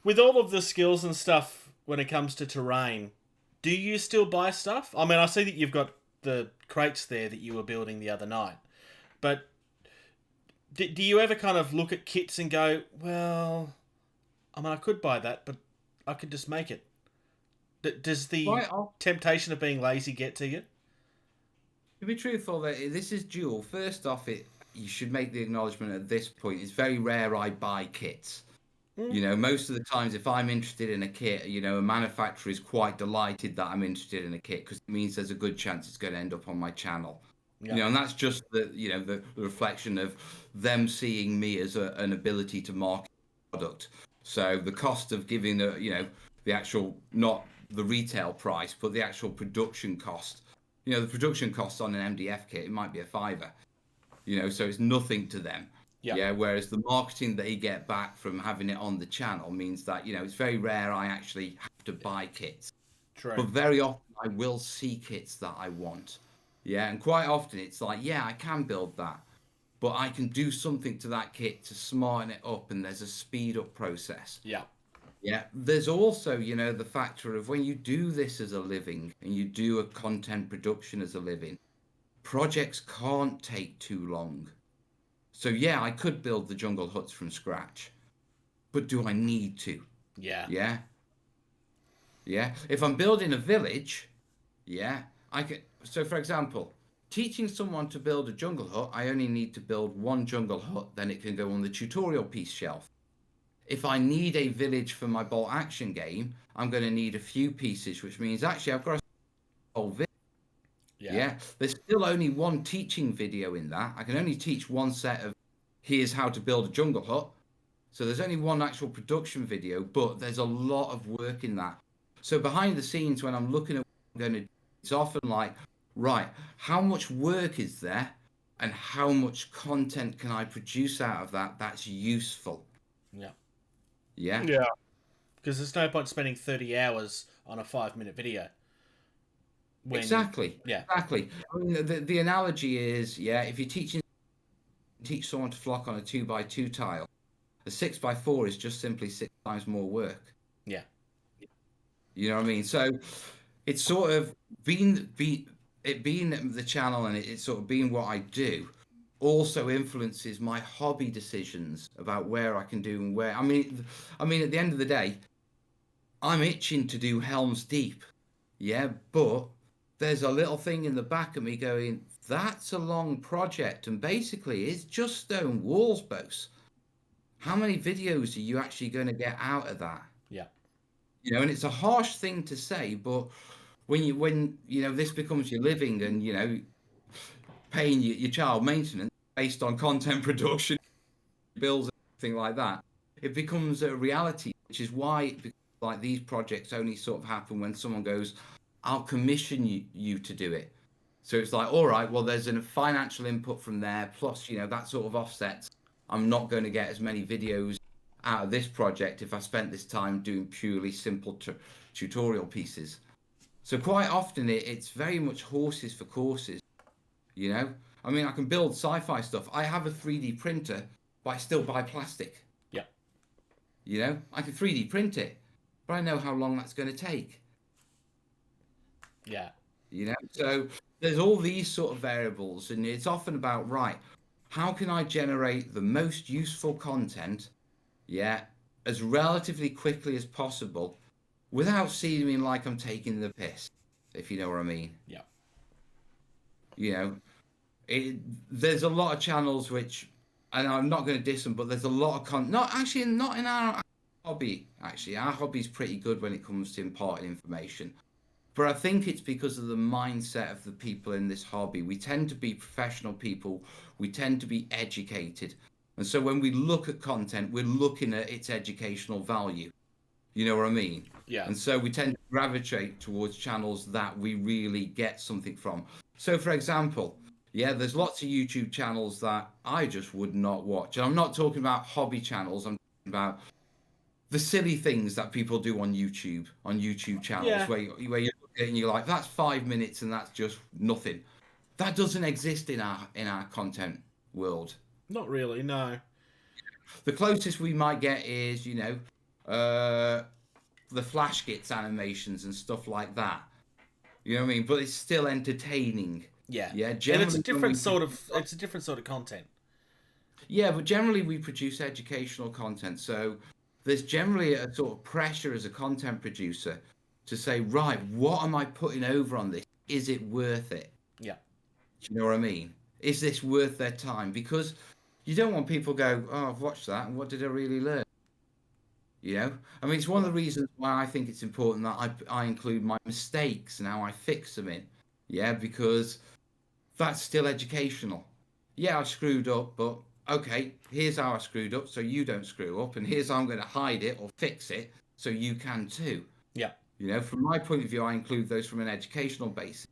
S5: With all of the skills and stuff when it comes to terrain, do you still buy stuff? I mean, I see that you've got the crates there that you were building the other night, but do you ever kind of look at kits and go, well, I mean, I could buy that, but I could just make it? Does the temptation of being lazy get to you?
S1: To be truthful, this is dual. First off, you should make the acknowledgement at this point. It's very rare I buy kits. You know, most of the times, if I'm interested in a kit, you know, a manufacturer is quite delighted that I'm interested in a kit because it means there's a good chance it's going to end up on my channel.
S5: Yeah.
S1: You know, and that's just the reflection of them seeing me as an ability to market the product. So the cost of giving the actual, not the retail price, but the actual production cost. You know, the production cost on an MDF kit, it might be a £5. You know, so it's nothing to them. Yeah. Whereas the marketing they get back from having it on the channel means that, you know, it's very rare I actually have to buy kits.
S5: True.
S1: But very often I will see kits that I want. Yeah. And quite often it's like, yeah, I can build that, but I can do something to that kit to smarten it up, and there's a speed up process.
S5: Yeah.
S1: Yeah. There's also, you know, the factor of when you do this as a living and you do a content production as a living, projects can't take too long. So yeah, I could build the jungle huts from scratch, but do I need to?
S5: Yeah.
S1: Yeah. Yeah. If I'm building a village, yeah, I can. So for example, teaching someone to build a jungle hut, I only need to build one jungle hut, then it can go on the tutorial piece shelf. If I need a village for my bolt action game, I'm going to need a few pieces, which means actually I've got a whole village. Yeah. There's still only one teaching video in that. I can only teach one set of here's how to build a jungle hut. So there's only one actual production video, but there's a lot of work in that. So behind the scenes, when I'm looking at what I'm going to do, it's often like, right, how much work is there and how much content can I produce out of that that's useful?
S5: Yeah.
S1: Yeah.
S8: Yeah.
S5: Because there's no point spending 30 hours on a 5-minute video.
S1: Exactly.
S5: Yeah.
S1: Exactly. I mean, the analogy is, yeah, if you're teach someone to flock on a 2x2 tile, a 6x4 is just simply 6 times more work.
S5: Yeah.
S1: You know what I mean? So it's sort of being the channel, and it's sort of being what I do also influences my hobby decisions about where I can do and where. I mean, at the end of the day, I'm itching to do Helm's Deep. Yeah, but there's a little thing in the back of me going, that's a long project, and basically it's just stone walls, boss. How many videos are you actually going to get out of that?
S5: Yeah.
S1: You know, and it's a harsh thing to say, but when you know this becomes your living, and you know, paying your child maintenance based on content production, bills, and everything like that, it becomes a reality, which is why like these projects only sort of happen when someone goes, I'll commission you to do it. So it's like, all right, well, there's a financial input from there, plus, you know, that sort of offsets. I'm not going to get as many videos out of this project if I spent this time doing purely simple tutorial pieces. So quite often it's very much horses for courses, you know? I mean, I can build sci-fi stuff. I have a 3D printer, but I still buy plastic.
S5: Yeah.
S1: You know, I can 3D print it, but I know how long that's going to take.
S5: Yeah.
S1: You know, so there's all these sort of variables, and it's often about, right, how can I generate the most useful content, yeah, as relatively quickly as possible without seeming like I'm taking the piss, if you know what I mean.
S5: Yeah.
S1: You know, there's a lot of channels which, and I'm not going to diss them, but there's a lot of not in our hobby. Actually, our hobby's pretty good when it comes to imparting information. But I think it's because of the mindset of the people in this hobby. We tend to be professional people. We tend to be educated. And so when we look at content, we're looking at its educational value. You know what I mean?
S5: Yeah.
S1: And so we tend to gravitate towards channels that we really get something from. So, for example, yeah, there's lots of YouTube channels that I just would not watch. And I'm not talking about hobby channels. I'm talking about the silly things that people do on YouTube channels, where you look at it and you're like, that's 5 minutes and that's just nothing. That doesn't exist in our content world.
S5: Not really, no.
S1: The closest we might get is, you know, the Flash Gits animations and stuff like that. You know what I mean? But it's still entertaining.
S5: Yeah.
S1: Yeah.
S5: And it's a different sort of content.
S1: Yeah, but generally we produce educational content, so there's generally a sort of pressure as a content producer to say, right, what am I putting over on this? Is it worth it?
S5: Yeah.
S1: Do you know what I mean? Is this worth their time? Because you don't want people go, oh, I've watched that, and what did I really learn? You know, I mean, it's one of the reasons why I think it's important that I include my mistakes and how I fix them in. Yeah, because that's still educational. Yeah, I screwed up, but okay, here's how I screwed up so you don't screw up, and here's how I'm going to hide it or fix it so you can too.
S5: Yeah.
S1: You know, from my point of view, I include those from an educational basis.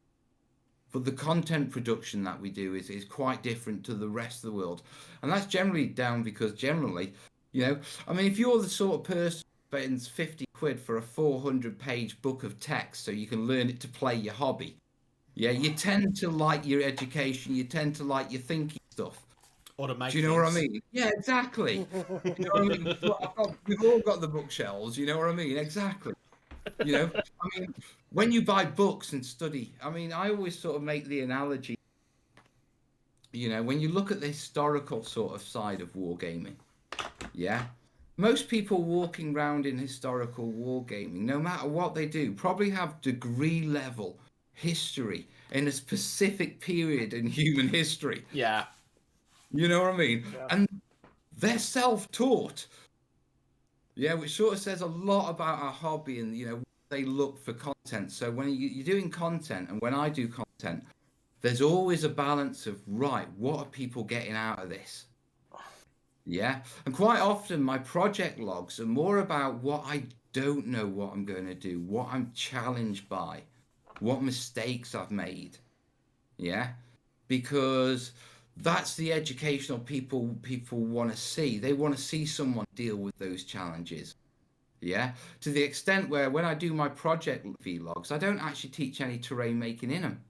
S1: But the content production that we do is quite different to the rest of the world. And that's generally down because generally, you know, I mean, if you're the sort of person who spends 50 quid for a 400-page book of text so you can learn it to play your hobby, yeah, you tend to like your education, you tend to like your thinking stuff.
S5: Or to make
S1: Do you know what I mean? Yeah, exactly. You know what I mean? We've all got the bookshelves, you know what I mean? Exactly. You know, I mean, when you buy books and study, I mean, I always sort of make the analogy, you know, when you look at the historical sort of side of wargaming, yeah, most people walking around in historical wargaming, no matter what they do, probably have degree level history in a specific period in human history.
S5: Yeah.
S1: You know what I mean?
S3: Yeah.
S1: And they're self-taught. Yeah, which sort of says a lot about our hobby and, you know, they look for content. So when you're doing content and when I do content, there's always a balance of, right, what are people getting out of this? Yeah. And quite often my project logs are more about what I don't know what I'm going to do, what I'm challenged by, what mistakes I've made. Yeah. Because that's the educational people want to see. They want to see someone deal with those challenges. Yeah, to the extent where when I do my project vlogs, I don't actually teach any terrain making in them.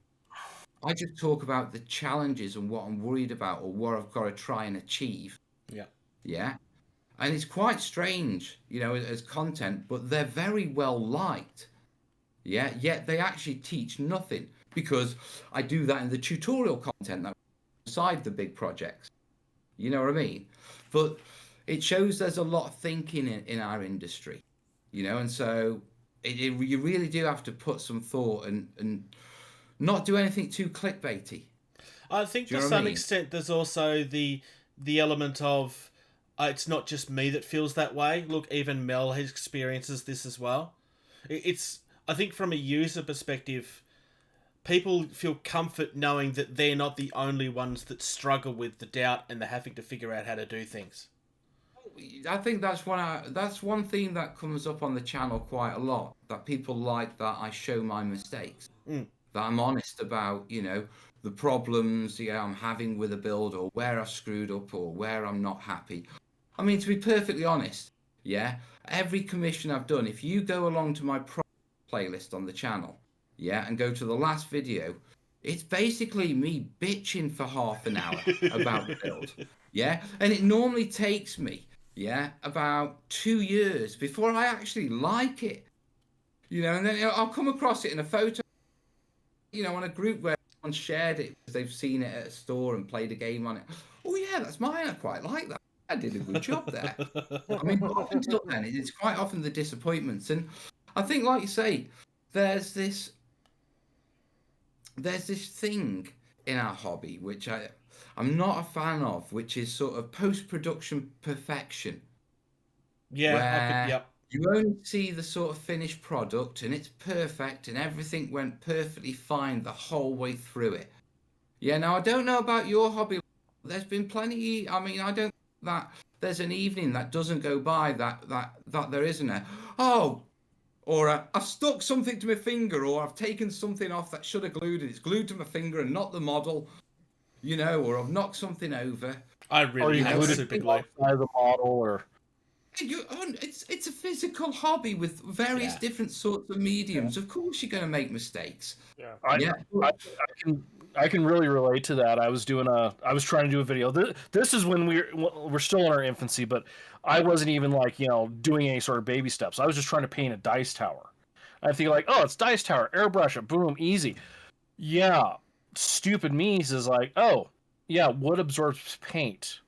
S1: I just talk about the challenges and what I'm worried about or what I've got to try and achieve.
S5: Yeah.
S1: Yeah. And it's quite strange, you know, as content, but they're very well liked. Yeah. Yet they actually teach nothing because I do that in the tutorial content that beside the big projects. You know what I mean? But it shows there's a lot of thinking in our industry, you know, and so you really do have to put some thought and not do anything too clickbaity.
S5: I think
S1: Do you
S5: to
S1: know what I
S5: some
S1: mean?
S5: extent there's also the element of it's not just me that feels that way. Look, even Mel experiences this as well. It's I think from a user perspective, people feel comfort knowing that they're not the only ones that struggle with the doubt and the having to figure out how to do things.
S1: I think that's one theme that comes up on the channel quite a lot, that people like that I show my mistakes, that I'm honest about, you know, the problems, you know, I'm having with a build or where I've screwed up or where I'm not happy. I mean, to be perfectly honest, yeah, every commission I've done, if you go along to my playlist on the channel, yeah, and go to the last video, it's basically me bitching for half an hour about the build, yeah, and it normally takes me, yeah, about 2 years before I actually like it, you know, and then I'll come across it in a photo, you know, on a group where someone shared it because they've seen it at a store and played a game on it. Oh yeah, that's mine. I quite like that. I did a good job there. I mean, but up until then, it's quite often the disappointments, and I think, like you say, there's this thing in our hobby which I'm not a fan of, which is sort of post-production perfection.
S5: Yeah,
S1: Where you only see the sort of finished product and it's perfect and everything went perfectly fine the whole way through it. Yeah, now I don't know about your hobby. There's been plenty, I mean, I don't that there's an evening that doesn't go by that there isn't a, oh, or I've stuck something to my finger, or I've taken something off that should have glued it. It's glued to my finger and not the model, you know, or I've knocked something over.
S5: I really have super glue.
S8: The model, or
S1: It's a physical hobby with various different sorts of mediums. Of course, you're going to make mistakes.
S3: Yeah.
S8: I can really relate to that. I was trying to do a video. This is when we're still in our infancy, but I wasn't even like, you know, doing any sort of baby steps. I was just trying to paint a dice tower. I think like, oh, it's dice tower, airbrush it, boom, easy. Yeah, stupid me is like, oh, yeah, wood absorbs paint.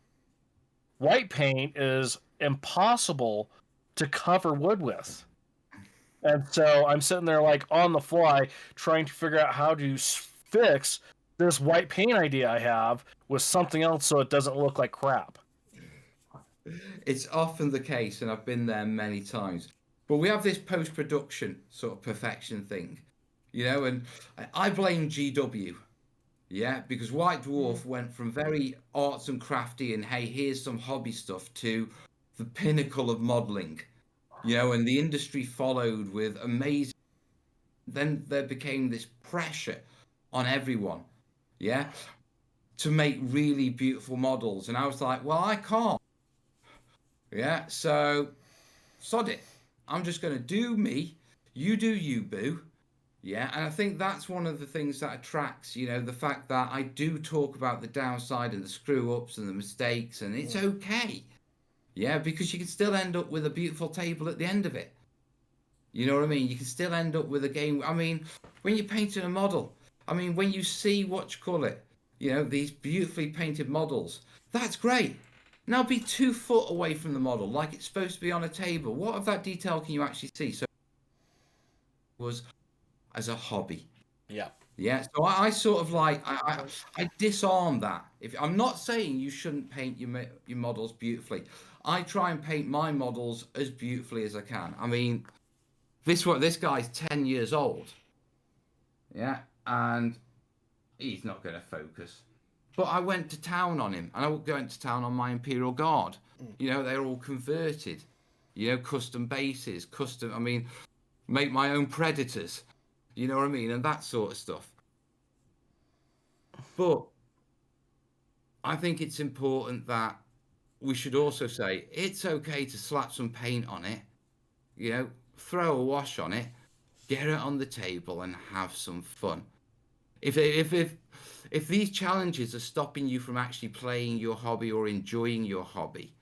S8: White paint is impossible to cover wood with. And so I'm sitting there like on the fly trying to figure out how to fix this white paint idea I have with something else so it doesn't look like crap.
S1: It's often the case, and I've been there many times. But we have this post-production sort of perfection thing, and I blame GW, yeah, because White Dwarf went from very arts and crafty and hey, here's some hobby stuff to the pinnacle of modeling, and the industry followed with amazing. Then there became this pressure on everyone, yeah, to make really beautiful models. And I was like, well, I can't. Yeah, so sod it. I'm just going to do me. You do you, boo. Yeah, and I think that's one of the things that attracts, the fact that I do talk about the downside and the screw-ups and the mistakes, and it's okay. Yeah, because you can still end up with a beautiful table at the end of it. You know what I mean? You can still end up with a game. I mean, when you're painting a model, when you see these beautifully painted models, that's great. Now be 2 foot away from the model, like it's supposed to be on a table. What of that detail can you actually see? So it was as a hobby.
S5: Yeah.
S1: Yeah. So I sort of like, I disarm that. I'm not saying you shouldn't paint your models beautifully. I try and paint my models as beautifully as I can. This guy's 10 years old. Yeah. And he's not going to focus. But I went to town on him, and I went to town on my Imperial Guard. They're all converted. Custom bases, make my own Predators. You know what I mean? And that sort of stuff. But I think it's important that we should also say it's okay to slap some paint on it, throw a wash on it, get it on the table and have some fun. If these challenges are stopping you from actually playing your hobby or enjoying your hobby,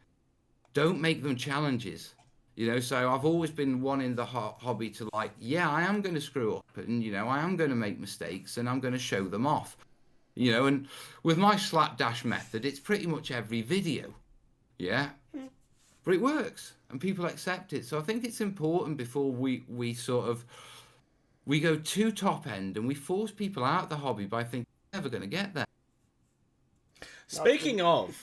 S1: don't make them challenges. So I've always been one in the hobby to I am going to screw up and, I am going to make mistakes and I'm going to show them off. And with my slapdash method, it's pretty much every video. Yeah. But it works and people accept it. So I think it's important before we go too top end and we force people out of the hobby by thinking they're never going to get there.
S5: Speaking of,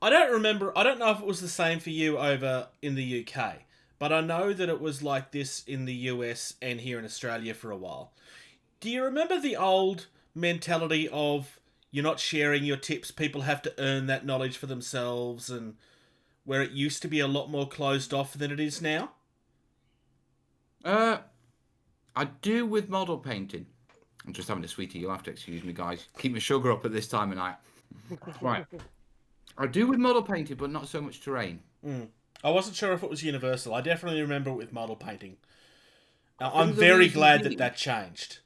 S5: I don't know if it was the same for you over in the UK, but I know that it was like this in the US and here in Australia for a while. Do you remember the old mentality of you're not sharing your tips, people have to earn that knowledge for themselves, and where it used to be a lot more closed off than it is now?
S1: I do with model painting. I'm just having a sweetie. You'll have to excuse me, guys. Keep my sugar up at this time of night. Right. I do with model painting, but not so much terrain.
S5: I wasn't sure if it was universal. I definitely remember it with model painting. Now, I'm very glad that changed.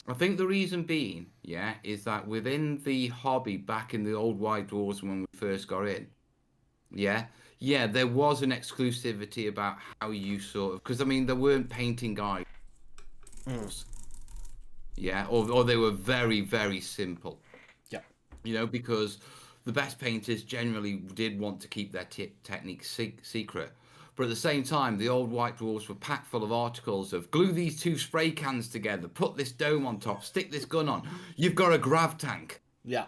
S1: I think the reason being, is that within the hobby back in the old White Dwarfs when we first got in, there was an exclusivity about how you because there weren't painting guides. Yeah, or they were very, very simple. Yeah. Because the best painters generally did want to keep their technique secret. But at the same time, the old White Dwarfs were packed full of articles of glue these 2 spray cans together, put this dome on top, stick this gun on. You've got a grav tank.
S5: Yeah.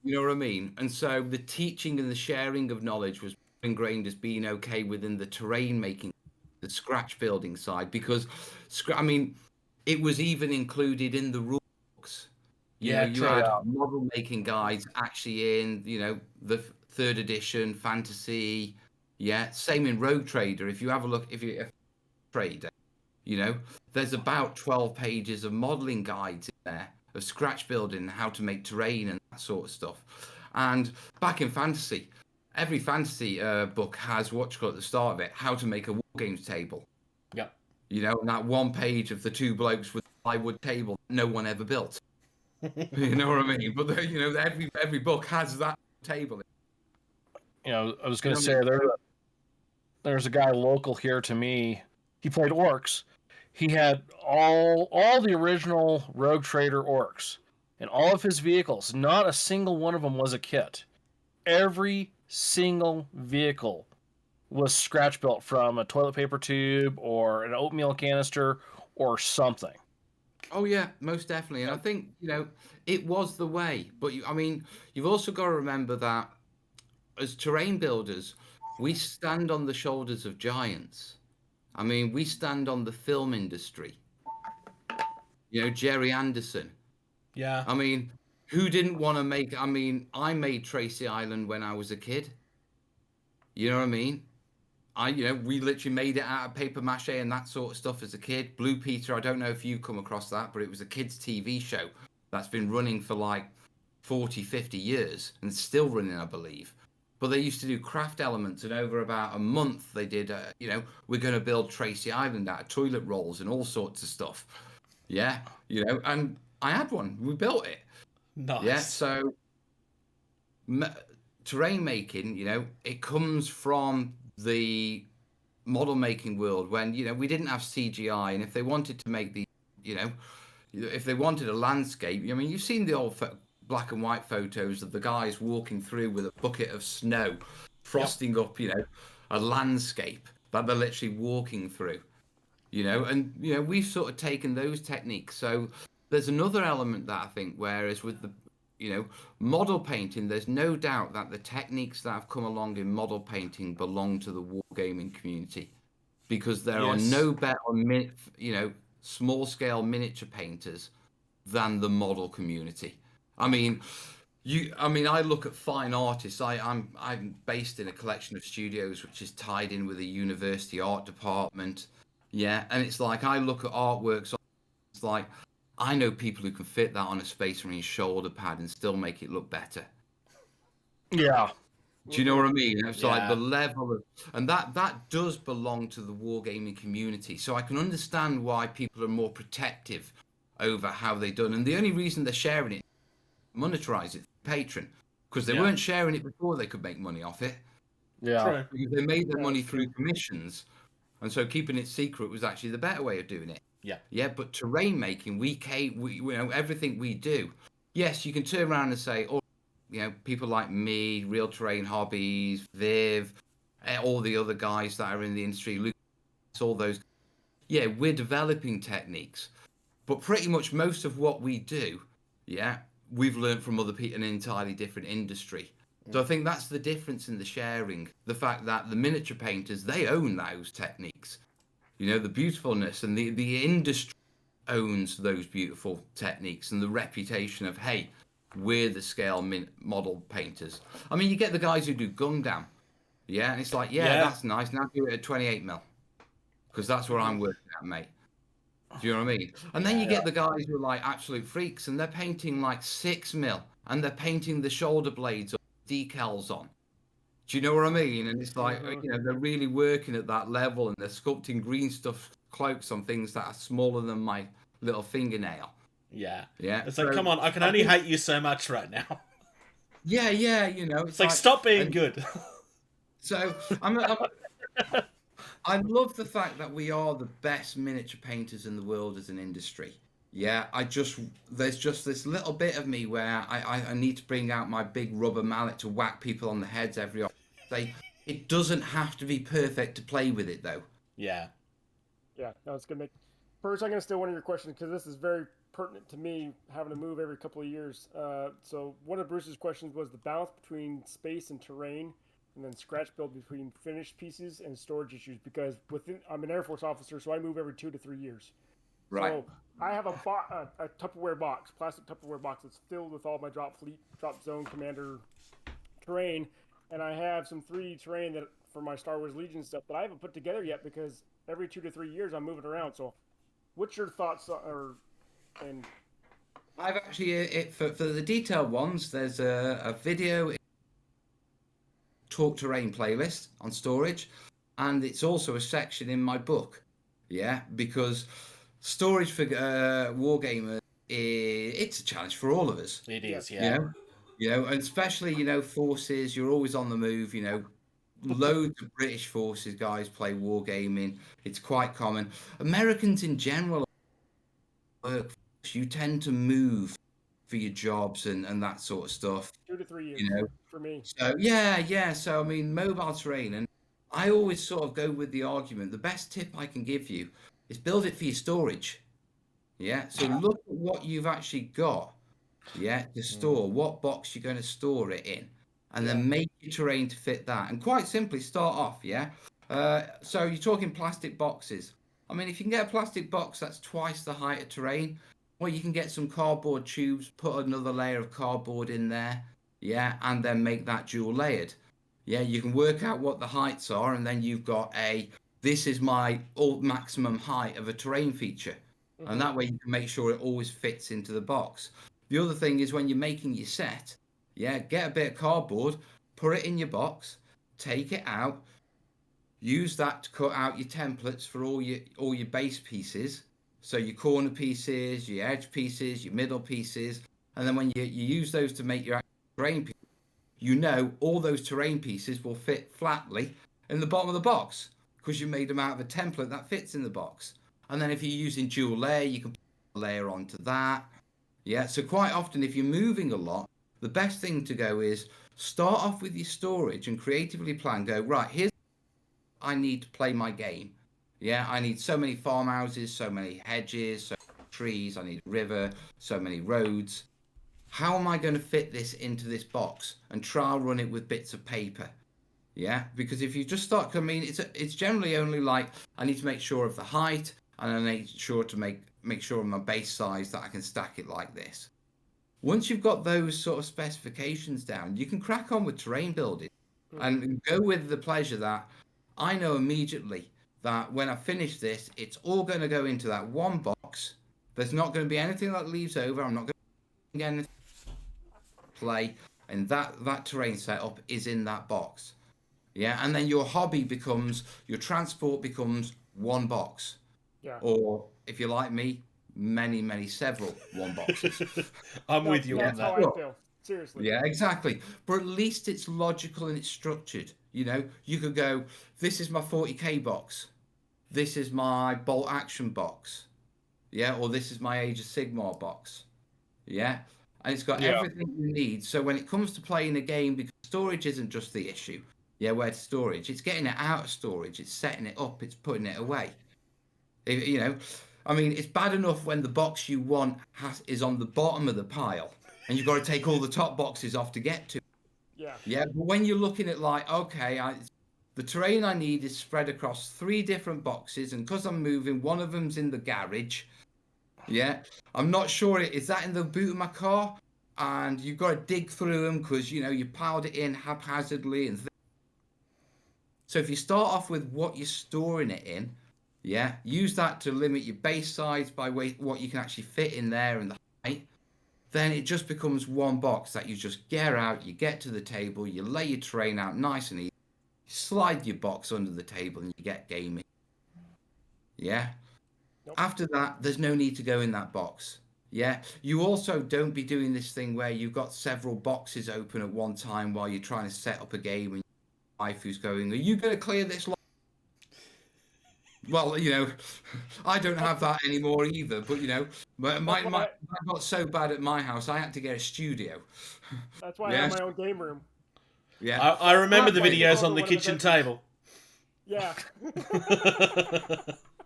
S1: You know what I mean? And so the teaching and the sharing of knowledge was ingrained as being okay within the terrain making, the scratch building side, because it was even included in the rules books. You had model making guides actually in, the 3rd edition, fantasy. Yeah, same in Rogue Trader. If you have a look, if you're a trader, there's about 12 pages of modeling guides in there of scratch building, how to make terrain and that sort of stuff. And back in fantasy, every fantasy book has what you call at the start of it, how to make a war games table.
S5: Yeah.
S1: And that 1 page of the 2 blokes with the plywood table no one ever built. You know what I mean? But every book has that table.
S8: I was going to say there's a guy local here to me. He played orcs. He had all the original Rogue Trader orcs and all of his vehicles. Not a single one of them was a kit. Every single vehicle was scratch built from a toilet paper tube or an oatmeal canister or something.
S1: Oh yeah, most definitely. And I think, it was the way. But you've also got to remember that as terrain builders, we stand on the shoulders of giants. I mean, we stand on the film industry. You know, Jerry Anderson.
S5: Yeah.
S1: I mean, who didn't want to make? I mean, I made Tracy Island when I was a kid. You know what I mean? We literally made it out of paper mache and that sort of stuff as a kid. Blue Peter, I don't know if you come across that, but it was a kids' TV show that's been running for like 40, 50 years and it's still running, I believe. But they used to do craft elements, and over about a month they did, we're going to build Tracy Island out of toilet rolls and all sorts of stuff. Yeah, and I had one. We built it.
S5: Nice.
S1: Yeah, so terrain making, it comes from the model making world when we didn't have CGI, and if they wanted to make the if they wanted a landscape, I mean, you've seen the old black and white photos of the guys walking through with a bucket of snow frosting up a landscape that they're literally walking through, and we've sort of taken those techniques. So there's another element that I think, whereas with the model painting, there's no doubt that the techniques that have come along in model painting belong to the wargaming community, because there are no better, small scale miniature painters than the model community. I mean, I look at fine artists. I'm based in a collection of studios which is tied in with a university art department. Yeah, and it's like I look at artworks. It's like, I know people who can fit that on a Space Marine shoulder pad and still make it look better.
S8: Yeah.
S1: Do you know what I mean? It's like the level of, and that does belong to the wargaming community. So I can understand why people are more protective over how they've done. And the only reason they're sharing it, monetize it, Patreon, because they weren't sharing it before they could make money off it.
S8: Yeah.
S5: True.
S1: Because they made their money through commissions. And so keeping it secret was actually the better way of doing it.
S5: Yeah.
S1: Yeah, but terrain making, we everything we do. Yes, you can turn around and say, people like me, Real Terrain Hobbies, Viv, all the other guys that are in the industry, Lucas, all those. Yeah, we're developing techniques, but pretty much most of what we do, we've learned from other people in an entirely different industry. So I think that's the difference in the sharing. The fact that the miniature painters, they own those techniques. The beautifulness, and the industry owns those beautiful techniques and the reputation of, hey, we're the scale model painters. I mean, you get the guys who do Gundam, and it's like, that's nice. Now do it at 28 mil, because that's where I'm working at, mate. Do you know what I mean? And then you get the guys who are like absolute freaks, and they're painting like 6 mil, and they're painting the shoulder blades or decals on. Do you know what I mean? And it's like, they're really working at that level, and they're sculpting green stuff cloaks on things that are smaller than my little fingernail.
S5: Yeah.
S1: Yeah.
S5: It's like, come on, I can only hate you so much right now.
S1: Yeah.
S5: It's like stop being good.
S1: So I love the fact that we are the best miniature painters in the world as an industry. Yeah, there's just this little bit of me where I need to bring out my big rubber mallet to whack people on the heads every day. It doesn't have to be perfect to play with it, though.
S5: Yeah.
S3: Yeah, no, it's gonna make. First, I'm gonna steal one of your questions because this is very pertinent to me, having to move every couple of years. So one of Bruce's questions was the balance between space and terrain, and then scratch build between finished pieces and storage issues. Because I'm an Air Force officer, so I move every 2 to 3 years.
S1: Right.
S3: So I have a Tupperware box, plastic Tupperware box that's filled with all my drop zone, commander terrain, and I have some 3D terrain that for my Star Wars Legion stuff that I haven't put together yet because every 2 to 3 years I'm moving around. So, what's your thoughts?
S1: I've actually for the detailed ones. There's a video talk terrain playlist on storage, and it's also a section in my book. Yeah, because storage for wargamers, it's a challenge for all of us.
S5: It is, yeah.
S1: And especially forces. You're always on the move. Loads of British forces guys play wargaming. It's quite common. Americans in general, you tend to move for your jobs and that sort of stuff.
S3: 2 to 3 years for me.
S1: So yeah. So I mean, mobile terrain, and I always sort of go with the argument. The best tip I can give you is build it for your storage. Yeah. So look at what you've actually got. Yeah, to store what box you're going to store it in, and then make your terrain to fit that. And quite simply, start off, yeah? So you're talking plastic boxes. I mean, if you can get a plastic box that's twice the height of terrain, well, you can get some cardboard tubes, put another layer of cardboard in there, yeah, and then make that dual layered. Yeah, you can work out what the heights are, and then you've got this is my maximum height of a terrain feature. And that way you can make sure it always fits into the box. The other thing is when you're making your set, yeah, get a bit of cardboard, put it in your box, take it out, use that to cut out your templates for all your base pieces. So your corner pieces, your edge pieces, your middle pieces. And then when you use those to make your terrain pieces, you know all those terrain pieces will fit flatly in the bottom of the box because you made them out of a template that fits in the box. And then if you're using dual layer, you can put a layer onto that. Yeah, so quite often if you're moving a lot, the best thing to go is start off with your storage and creatively plan. Go, right, here's I need to play my game. Yeah, I need so many farmhouses, so many hedges, so many trees, I need a river, so many roads. How am I going to fit this into this box and trial run it with bits of paper? Yeah, because if you just start, I mean, it's generally only like I need to make sure of the height and I make sure to make sure of my base size that I can stack it like this. Once you've got those sort of specifications down, you can crack on with terrain building and go with the pleasure that I know immediately that when I finish this, it's all going to go into that one box. There's not going to be anything that leaves over. I'm not going to get anything to play, and that terrain setup is in that box. Yeah, and then your hobby becomes, your transport becomes one box.
S3: Yeah.
S1: Or if you're like me, several one boxes.
S5: I'm with you on
S3: That's how
S5: that.
S3: I feel. Seriously.
S1: Yeah, exactly. But at least it's logical and it's structured. You know, you could go, this is my 40k box. This is my bolt action box. Yeah, or this is my Age of Sigmar box. Yeah. And it's got everything you need. So when it comes to playing a game, because storage isn't just the issue. Yeah, where's storage? It's getting it out of storage. It's setting it up. It's putting it away. You know, I mean, it's bad enough when the box you want is on the bottom of the pile and you've got to take all the top boxes off to get to.
S3: Yeah.
S1: Yeah, but when you're looking at like, okay, the terrain I need is spread across 3 different boxes, and because I'm moving, one of them's in the garage. Yeah, I'm not sure is that in the boot of my car, and you've got to dig through them because you know you piled it in haphazardly and. So if you start off with what you're storing it in, yeah, use that to limit your base size by what you can actually fit in there and the height. Then it just becomes one box that you just get out, you get to the table, you lay your terrain out nice and easy, you slide your box under the table and you get gaming. Yeah?
S3: Nope.
S1: After that, there's no need to go in that box. Yeah? You also don't be doing this thing where you've got several boxes open at one time while you're trying to set up a game and your wife who's going, are you going to clear this lot? Well, you know, I don't have that anymore either, but, you know, I got so bad at my house, I had to get a studio.
S3: That's why I have my own game room.
S1: Yeah.
S5: I remember the videos on the kitchen table.
S3: Yeah.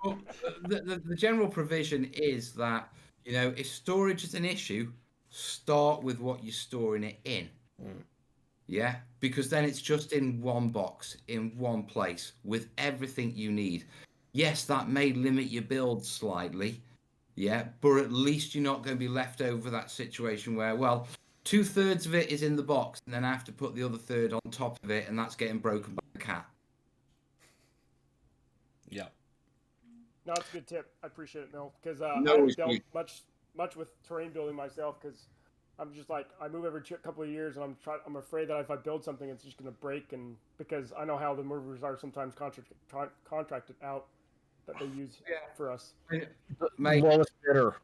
S1: Well, the general provision is that, you know, if storage is an issue, start with what you're storing it in. Yeah, because then it's just in one box, in one place, with everything you need. Yes, that may limit your build slightly, yeah, but at least you're not going to be left over that situation where, well, 2/3 of it is in the box, and then I have to put the other third on top of it, and that's getting broken by the cat.
S5: Yeah.
S3: No, it's a good tip. I appreciate it, Mel, because I
S1: No,
S3: haven't
S1: it's
S3: dealt
S1: good.
S3: much with terrain building myself, because I'm just like, I move every couple of years, and I'm afraid that if I build something, it's just going to break, and because I know how the movers are sometimes contracted out that they use for us.
S1: Mate,
S8: Lowest bidder.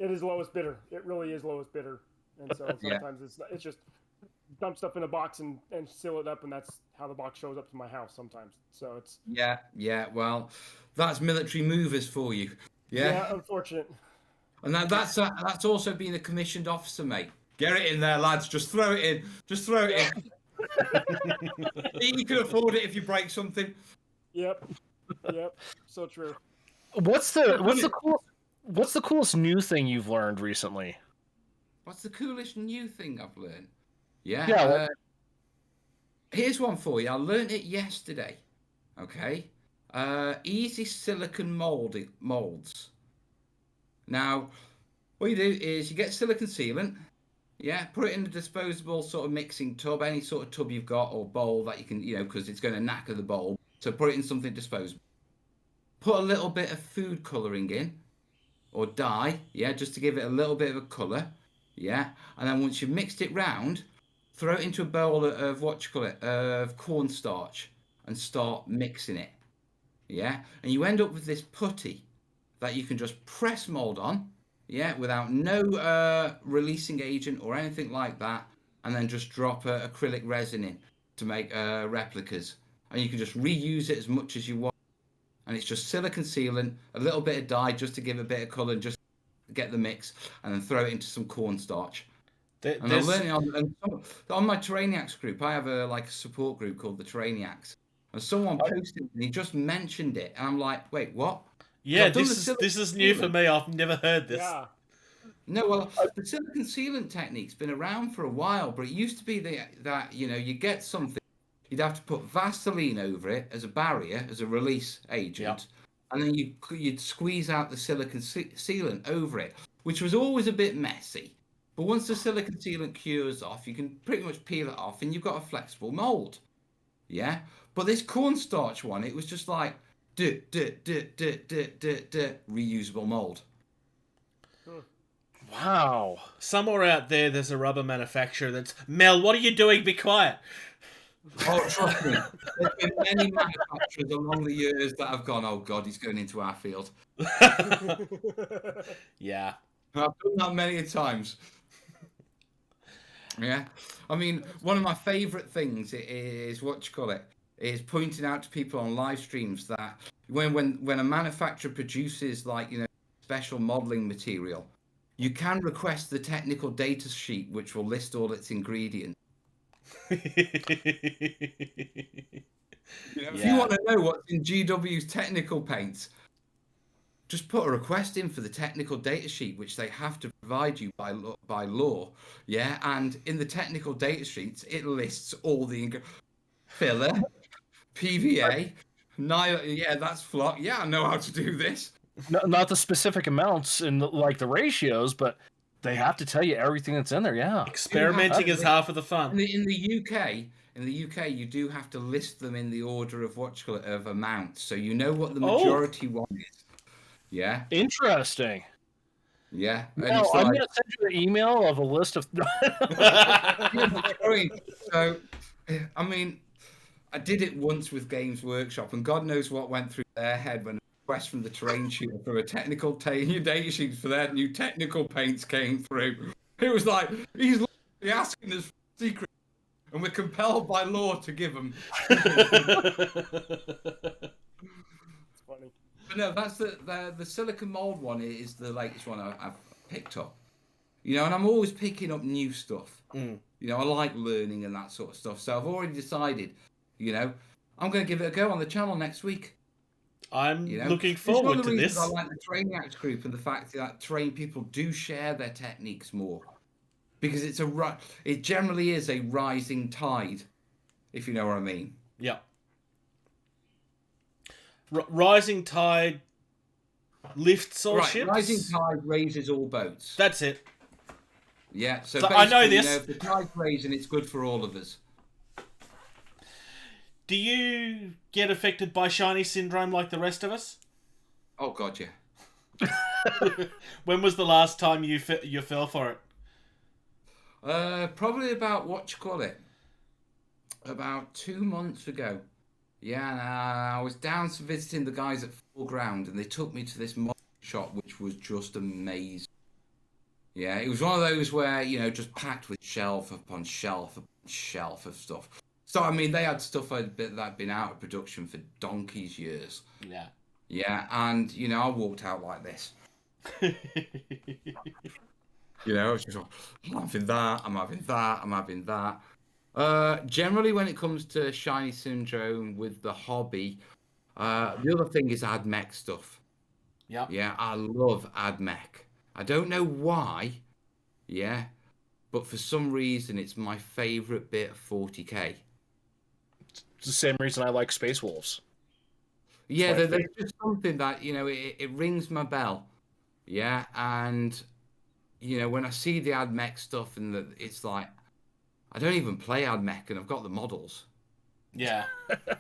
S3: It is lowest bidder. It really is lowest bidder, and so sometimes it's just dump stuff in a box and seal it up, and that's how the box shows up to my house sometimes. So it's
S1: yeah. Well, that's military movers for you. Yeah.
S3: unfortunate.
S1: And that's also being a commissioned officer, mate. Get it in there, lads. Just throw it in. Just throw it in. You can afford it if you break something.
S3: Yep. So true.
S8: What's the coolest new thing you've learned recently?
S1: What's the coolest new thing I've learned? Yeah.
S8: Yeah,
S1: Here's one for you. I learned it yesterday. Okay. Easy silicon molds. Now, what you do is you get silicon sealant. Yeah, put it in a disposable sort of mixing tub, any sort of tub you've got or bowl that you can, because it's going to knacker the bowl. So put it in something disposable. Put a little bit of food colouring in or dye, yeah, just to give it a little bit of a colour, yeah. And then once you've mixed it round, throw it into a bowl of of cornstarch and start mixing it, yeah. And you end up with this putty that you can just press mould on, yeah, without no releasing agent or anything like that, and then just drop acrylic resin in to make replicas, and you can just reuse it as much as you want. And it's just silicon sealant, a little bit of dye just to give a bit of colour and just get the mix, and then throw it into some cornstarch. And I'm learning on my Terrainiacs group. I have a support group called the Terrainiacs, and someone posted and he just mentioned it, and I'm like, wait, what?
S5: Yeah, this is new for me. I've never heard this.
S3: Yeah.
S1: No, well, the silicon sealant technique's been around for a while, but it used to be that you get something, you'd have to put Vaseline over it as a barrier, as a release agent, and then you'd squeeze out the silicon sealant over it, which was always a bit messy. But once the silicon sealant cures off, you can pretty much peel it off, and you've got a flexible mold. Yeah, but this cornstarch one, it was just like reusable mold.
S8: Wow.
S5: Somewhere out there's a rubber manufacturer that's... Mel, what are you doing? Be quiet.
S1: Oh, trust me. There's been many manufacturers along the years that have gone, oh, God, he's going into our field.
S5: Yeah.
S1: I've done that many times. Yeah. I mean, one of my favourite things is, is pointing out to people on live streams that when a manufacturer produces, special modelling material, you can request the technical data sheet, which will list all its ingredients. If you want to know what's in GW's technical paints, just put a request in for the technical data sheet, which they have to provide you by law. Yeah, and in the technical data sheets, it lists all the filler, PVA, that's flock. Yeah, I know how to do this.
S8: Not the specific amounts and the ratios, but they have to tell you everything that's in there. Yeah,
S5: experimenting is half of the fun.
S1: In the UK, you do have to list them in the order of of amounts, so you know what the majority one is. Yeah.
S8: Interesting.
S1: Yeah.
S8: No, I'm going to send you an email of a list of...
S1: So, I mean, I did it once with Games Workshop, and God knows what went through their head when a request from the Terrain Tutor for a technical data sheet for their new technical paints came through. It was like, he's asking us for secret, and we're compelled by law to give them. But no, that's the silicon mold one is the latest one I've picked up. And I'm always picking up new stuff. I like learning and that sort of stuff. So I've already decided, I'm going to give it a go on the channel next week.
S5: I'm looking forward to this.
S1: I like the Terrainiacs group and the fact that Terrain people do share their techniques more, because it generally is a rising tide, if you know what I mean.
S5: Yeah. Rising tide lifts all ships.
S1: Rising tide raises all boats.
S5: That's it.
S1: Yeah, so
S5: I know this.
S1: If the tide's raising, it's good for all of us.
S5: Do you get affected by shiny syndrome like the rest of us?
S1: Oh God, yeah.
S5: When was the last time you fell for it?
S1: Probably about about 2 months ago. Yeah, and I was down visiting the guys at Foreground, and they took me to this mod shop, which was just amazing. Yeah, it was one of those where, just packed with shelf upon shelf upon shelf of stuff. So, I mean, they had stuff that'd been out of production for donkey's years.
S5: Yeah.
S1: Yeah, and, I walked out like this. It's just like, I'm having that, I'm having that, I'm having that. Generally, when it comes to shiny syndrome with the hobby, the other thing is AdMech stuff.
S5: Yeah.
S1: Yeah, I love AdMech. I don't know why, but for some reason it's my favourite bit of 40k.
S8: the same reason I like Space Wolves.
S1: Yeah,
S8: my
S1: there's just something that, it rings my bell. Yeah, and, when I see the AdMech stuff and it's like, I don't even play AdMech and I've got the models.
S5: Yeah.
S1: But,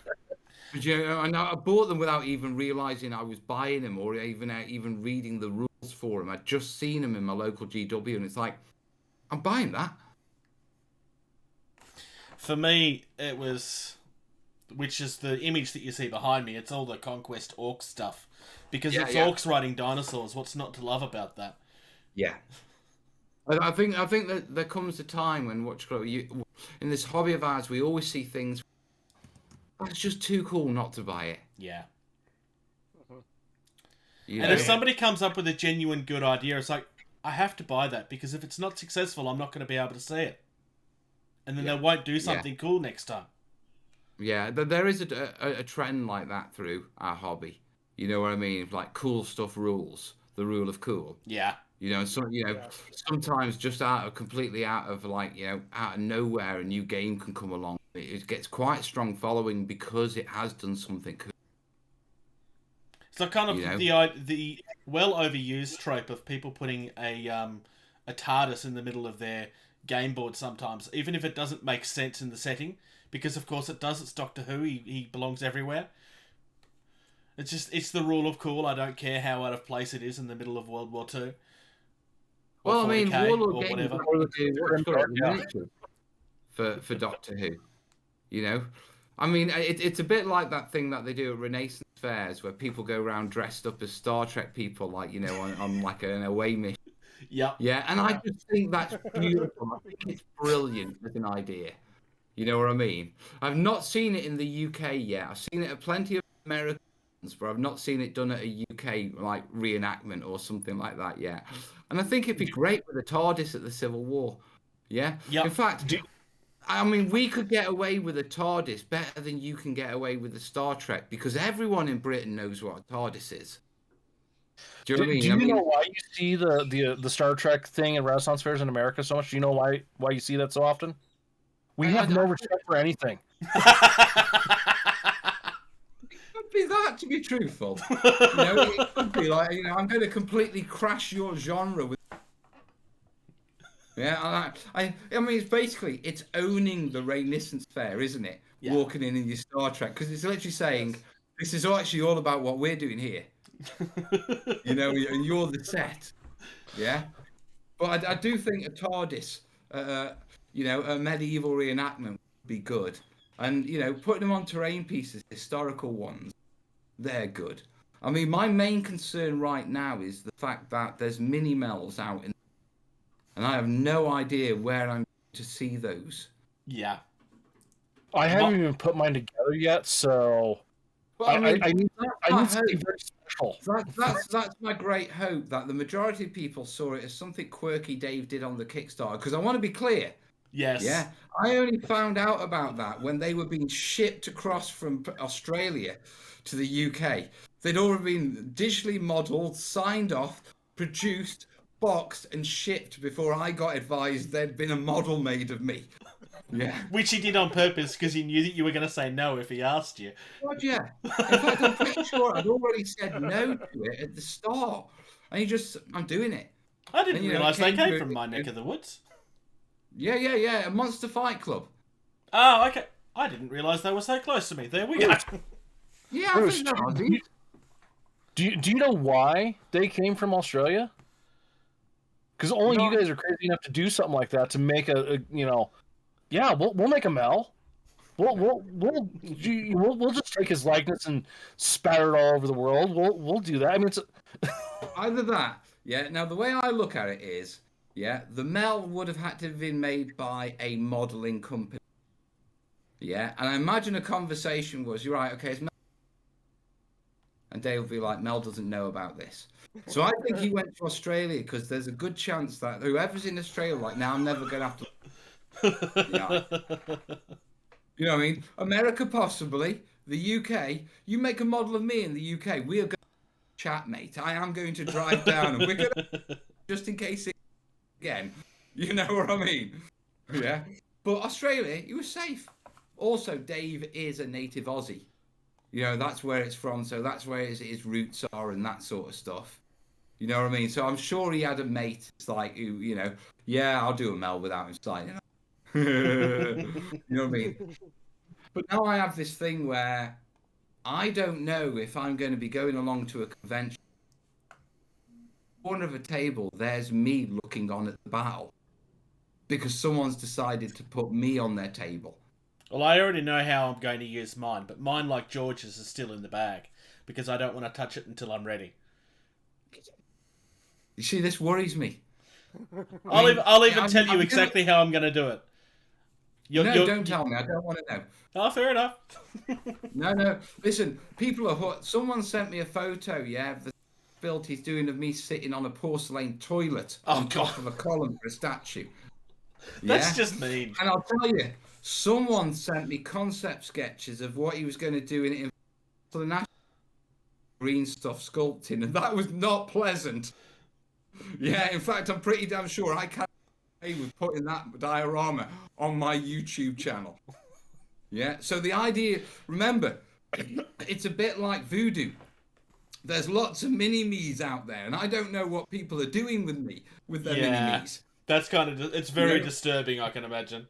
S1: and I bought them without even realizing I was buying them or even reading the rules for them. I'd just seen them in my local GW and it's like, I'm buying that.
S5: For me, it was, which is the image that you see behind me. It's all the Conquest Orc stuff, because it's orcs riding dinosaurs. What's not to love about that?
S1: Yeah, I think that there comes a time when in this hobby of ours, we always see things that's just too cool not to buy it.
S5: Yeah.
S1: And
S5: if somebody comes up with a genuine good idea, it's like, I have to buy that, because if it's not successful, I'm not going to be able to see it. And then they won't do something cool next time. Yeah,
S1: there is a trend like that through our hobby. You know what I mean? Like cool stuff rules, the rule of cool.
S5: Yeah.
S1: Sometimes just completely out of out of nowhere, a new game can come along. It gets quite a strong following because it has done something cool.
S5: It's like kind of the well overused trope of people putting a TARDIS in the middle of their game board sometimes, even if it doesn't make sense in the setting, because of course it does. It's Doctor Who. He belongs everywhere. It's the rule of cool. I don't care how out of place it is in the middle of World War II.
S1: Well, I mean,
S5: or whatever.
S1: For Doctor Who, I mean, it's a bit like that thing that they do at Renaissance fairs where people go around dressed up as Star Trek people, on like an away mission. Yeah, and I just think that's beautiful. I think it's brilliant as an idea. You know what I mean? I've not seen it in the UK yet. I've seen it at plenty of Americans, but I've not seen it done at a UK reenactment or something like that yet. And I think it'd be great with a TARDIS at the Civil War. Yeah. In fact, I mean, we could get away with a TARDIS better than you can get away with a Star Trek, because everyone in Britain knows what a TARDIS is. Do you know what I mean?
S8: Do you know why you see the Star Trek thing in Renaissance fairs in America so much? Do you know why you see that so often? We have no respect for anything.
S1: It could be that, to be truthful. It could be I'm going to completely crash your genre with. Yeah, I mean, it's owning the Renaissance fair, isn't it? Yeah. Walking in your Star Trek, because it's literally saying this is actually all about what we're doing here. And you're the set. Yeah, but I do think a TARDIS, a medieval reenactment would be good, and putting them on terrain pieces, historical ones, they're good. I mean, my main concern right now is the fact that there's mini mells out and I have no idea where I'm to see those.
S5: Yeah,
S8: I haven't even put mine together yet, so. Well, I need something very special.
S1: That's my great hope, that the majority of people saw it as something quirky Dave did on the Kickstarter. Because I want to be clear.
S5: Yes.
S1: Yeah. I only found out about that when they were being shipped across from Australia to the UK. They'd already been digitally modelled, signed off, produced, boxed, and shipped before I got advised there'd been a model made of me. Yeah.
S5: Which he did on purpose, because he knew that you were going to say no if he asked you.
S1: God, yeah. In fact, I'm pretty sure I'd already said no to it at the start. And I'm doing it.
S5: I didn't realise they came from my neck of the woods.
S1: Yeah. A Monster Fight Club.
S5: Oh, okay. I didn't realise they were so close to me. There we go.
S1: Yeah, I think that was it.
S8: Do you know why they came from Australia? Because only you guys are crazy enough to do something like that, to make yeah, we'll make a Mel. We'll just take his likeness and spatter it all over the world. We'll do that. I mean, it's
S1: either that. Yeah. Now the way I look at it is, the Mel would have had to have been made by a modelling company. Yeah, and I imagine a conversation was, you're right, okay, it's Mel. And Dave will be like, Mel doesn't know about this. So I think he went to Australia because there's a good chance that whoever's in Australia, now I'm never going to have to. You know what I mean? America possibly, the UK. You make a model of me in the UK, we are going to chat, mate. I am going to drive down, and we're going to just in case again. You know what I mean? Yeah. But Australia, you were safe. also Dave is a native Aussie. You know, that's where it's from, so that's where his roots are and that sort of stuff. You know what I mean? So I'm sure he had a mate that's like, who, you know, yeah, I'll do a Mel without him signing. You know what I mean? But now I have this thing where I don't know if I'm going to be going along to a convention. Corner of a table, there's me looking on at the battle because someone's decided to put me on their table.
S5: Well, I already know how I'm going to use mine, but mine, like George's, is still in the bag because I don't want to touch it until I'm ready.
S1: You see, this worries me.
S5: I'll even tell you exactly how I'm going to do it.
S1: Don't tell me. I don't want to know.
S5: Oh, fair enough.
S1: No. Listen, people are hot. Someone sent me a photo, of the filth he's doing of me sitting on a porcelain toilet on top of a column for a statue.
S5: That's just mean.
S1: And I'll tell you, someone sent me concept sketches of what he was going to do in for the national green stuff sculpting, and that was not pleasant. Yeah, in fact, I'm pretty damn sure I can't pay with putting that diorama on my YouTube channel. Yeah, so the idea, remember, it's a bit like voodoo. There's lots of mini-me's out there, and I don't know what people are doing with their mini-me's.
S5: That's kind of, it's very disturbing, I can imagine.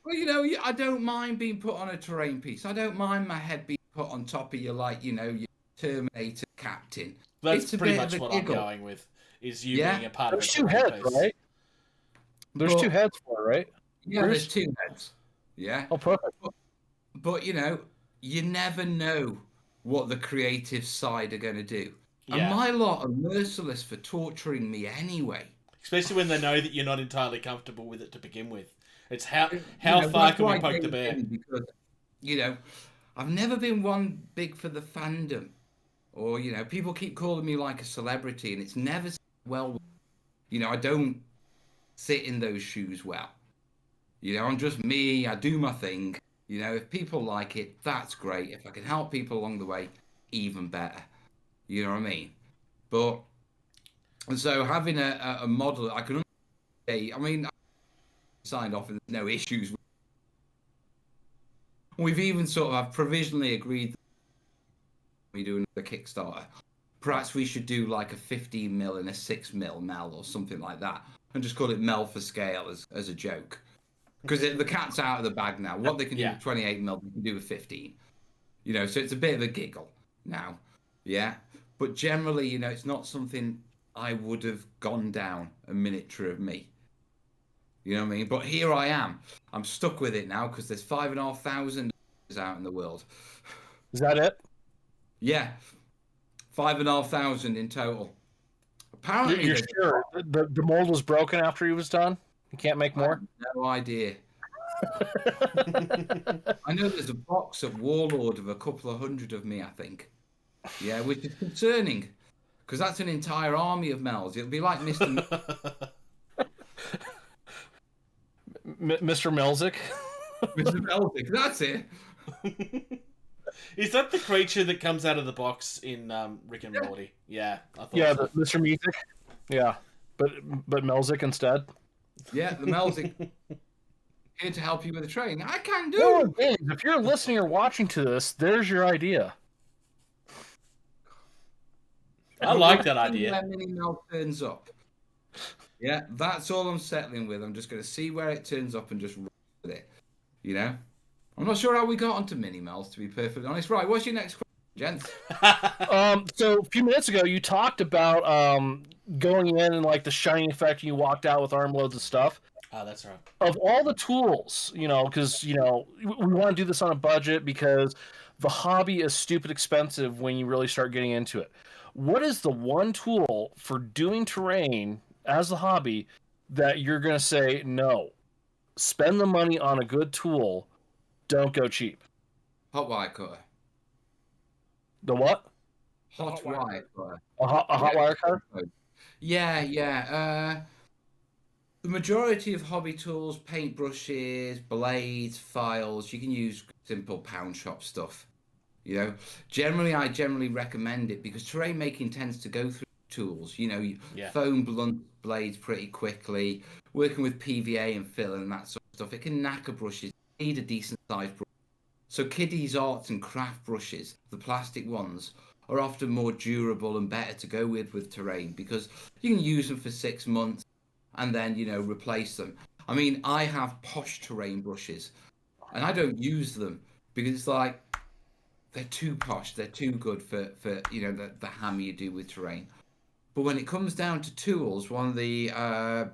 S1: Well, you know, I don't mind being put on a terrain piece. I don't mind my head being put on top of your, like, you know, your Terminator captain.
S5: That's pretty much what I'm going with, is you being a part of
S8: There's two heads, right? There's two heads for it, right?
S1: Yeah, there's two heads. Yeah.
S8: Oh, perfect.
S1: But, you know, you never know what the creative side are going to do. Yeah. And my lot are merciless for torturing me anyway.
S5: Especially when they know that you're not entirely comfortable with it to begin with. It's how far can we poke the bear?
S1: Because, you know, I've never been one big for the fandom. Or, you know, people keep calling me like a celebrity, and it's never well. You know, I don't sit in those shoes well. You know, I'm just me. I do my thing. You know, if people like it, that's great. If I can help people along the way, even better. You know what I mean? But, and so having a model, I can, I mean, I signed off and there's no issues. We've even sort of have provisionally agreed that we do another Kickstarter. Perhaps we should do like a 15 mil and a 6 mil Mel or something like that. And just call it Mel for scale as a joke. Because the cat's out of the bag now. What they can do with 28 mil, they can do with 15. You know, so it's a bit of a giggle now. Yeah. But generally, you know, it's not something I would have gone down a miniature of me. You know what I mean? But here I am. I'm stuck with it now because there's 5,500 out in the world.
S8: Is that it?
S1: Yeah. 5,500 in total. Apparently,
S8: you're sure the mold was broken after he was done? You can't make more?
S1: No idea. I know there's a box at Warlord of a couple of hundred of me, I think. Yeah, which is concerning. Because that's an entire army of Mels. It'll be like Mr.
S8: Mr. Melzik?
S1: Mr. Melzik, that's it.
S5: Is that the creature that comes out of the box in Rick and Morty? Yeah, I thought so.
S8: Mr. Music. Yeah, but Melzik instead.
S1: Yeah, the Melzik. Here to help you with the training. I can do.
S8: No, if you're listening or watching to this, there's your idea.
S5: I like that idea.
S1: Where Mini Mel turns up. Yeah, that's all I'm settling with. I'm just going to see where it turns up and just roll with it. You know? I'm not sure how we got onto Mini Mels, to be perfectly honest. Right, what's your next question, gents?
S8: So a few minutes ago, you talked about going in and like the shiny effect, and you walked out with armloads of stuff.
S5: Oh, that's right.
S8: Of all the tools, you know, because, you know, we want to do this on a budget because the hobby is stupid expensive when you really start getting into it. What is the one tool for doing terrain as a hobby that you're going to say, no, spend the money on a good tool, don't go cheap?
S1: Hot wire cutter.
S8: The what?
S1: Hot wire cutter.
S8: A hot wire cutter?
S1: Yeah. The majority of hobby tools, paintbrushes, blades, files, you can use simple pound shop stuff. You know, I generally recommend it because terrain making tends to go through tools. You know, you foam blunt blades pretty quickly. Working with PVA and fill and that sort of stuff, it can knacker brushes. You need a decent sized brush. So kiddies arts and craft brushes, the plastic ones, are often more durable and better to go with terrain, because you can use them for 6 months and then, you know, replace them. I mean, I have posh terrain brushes and I don't use them because it's like they're too posh, they're too good for you know, the hammer you do with terrain. But when it comes down to tools, one of the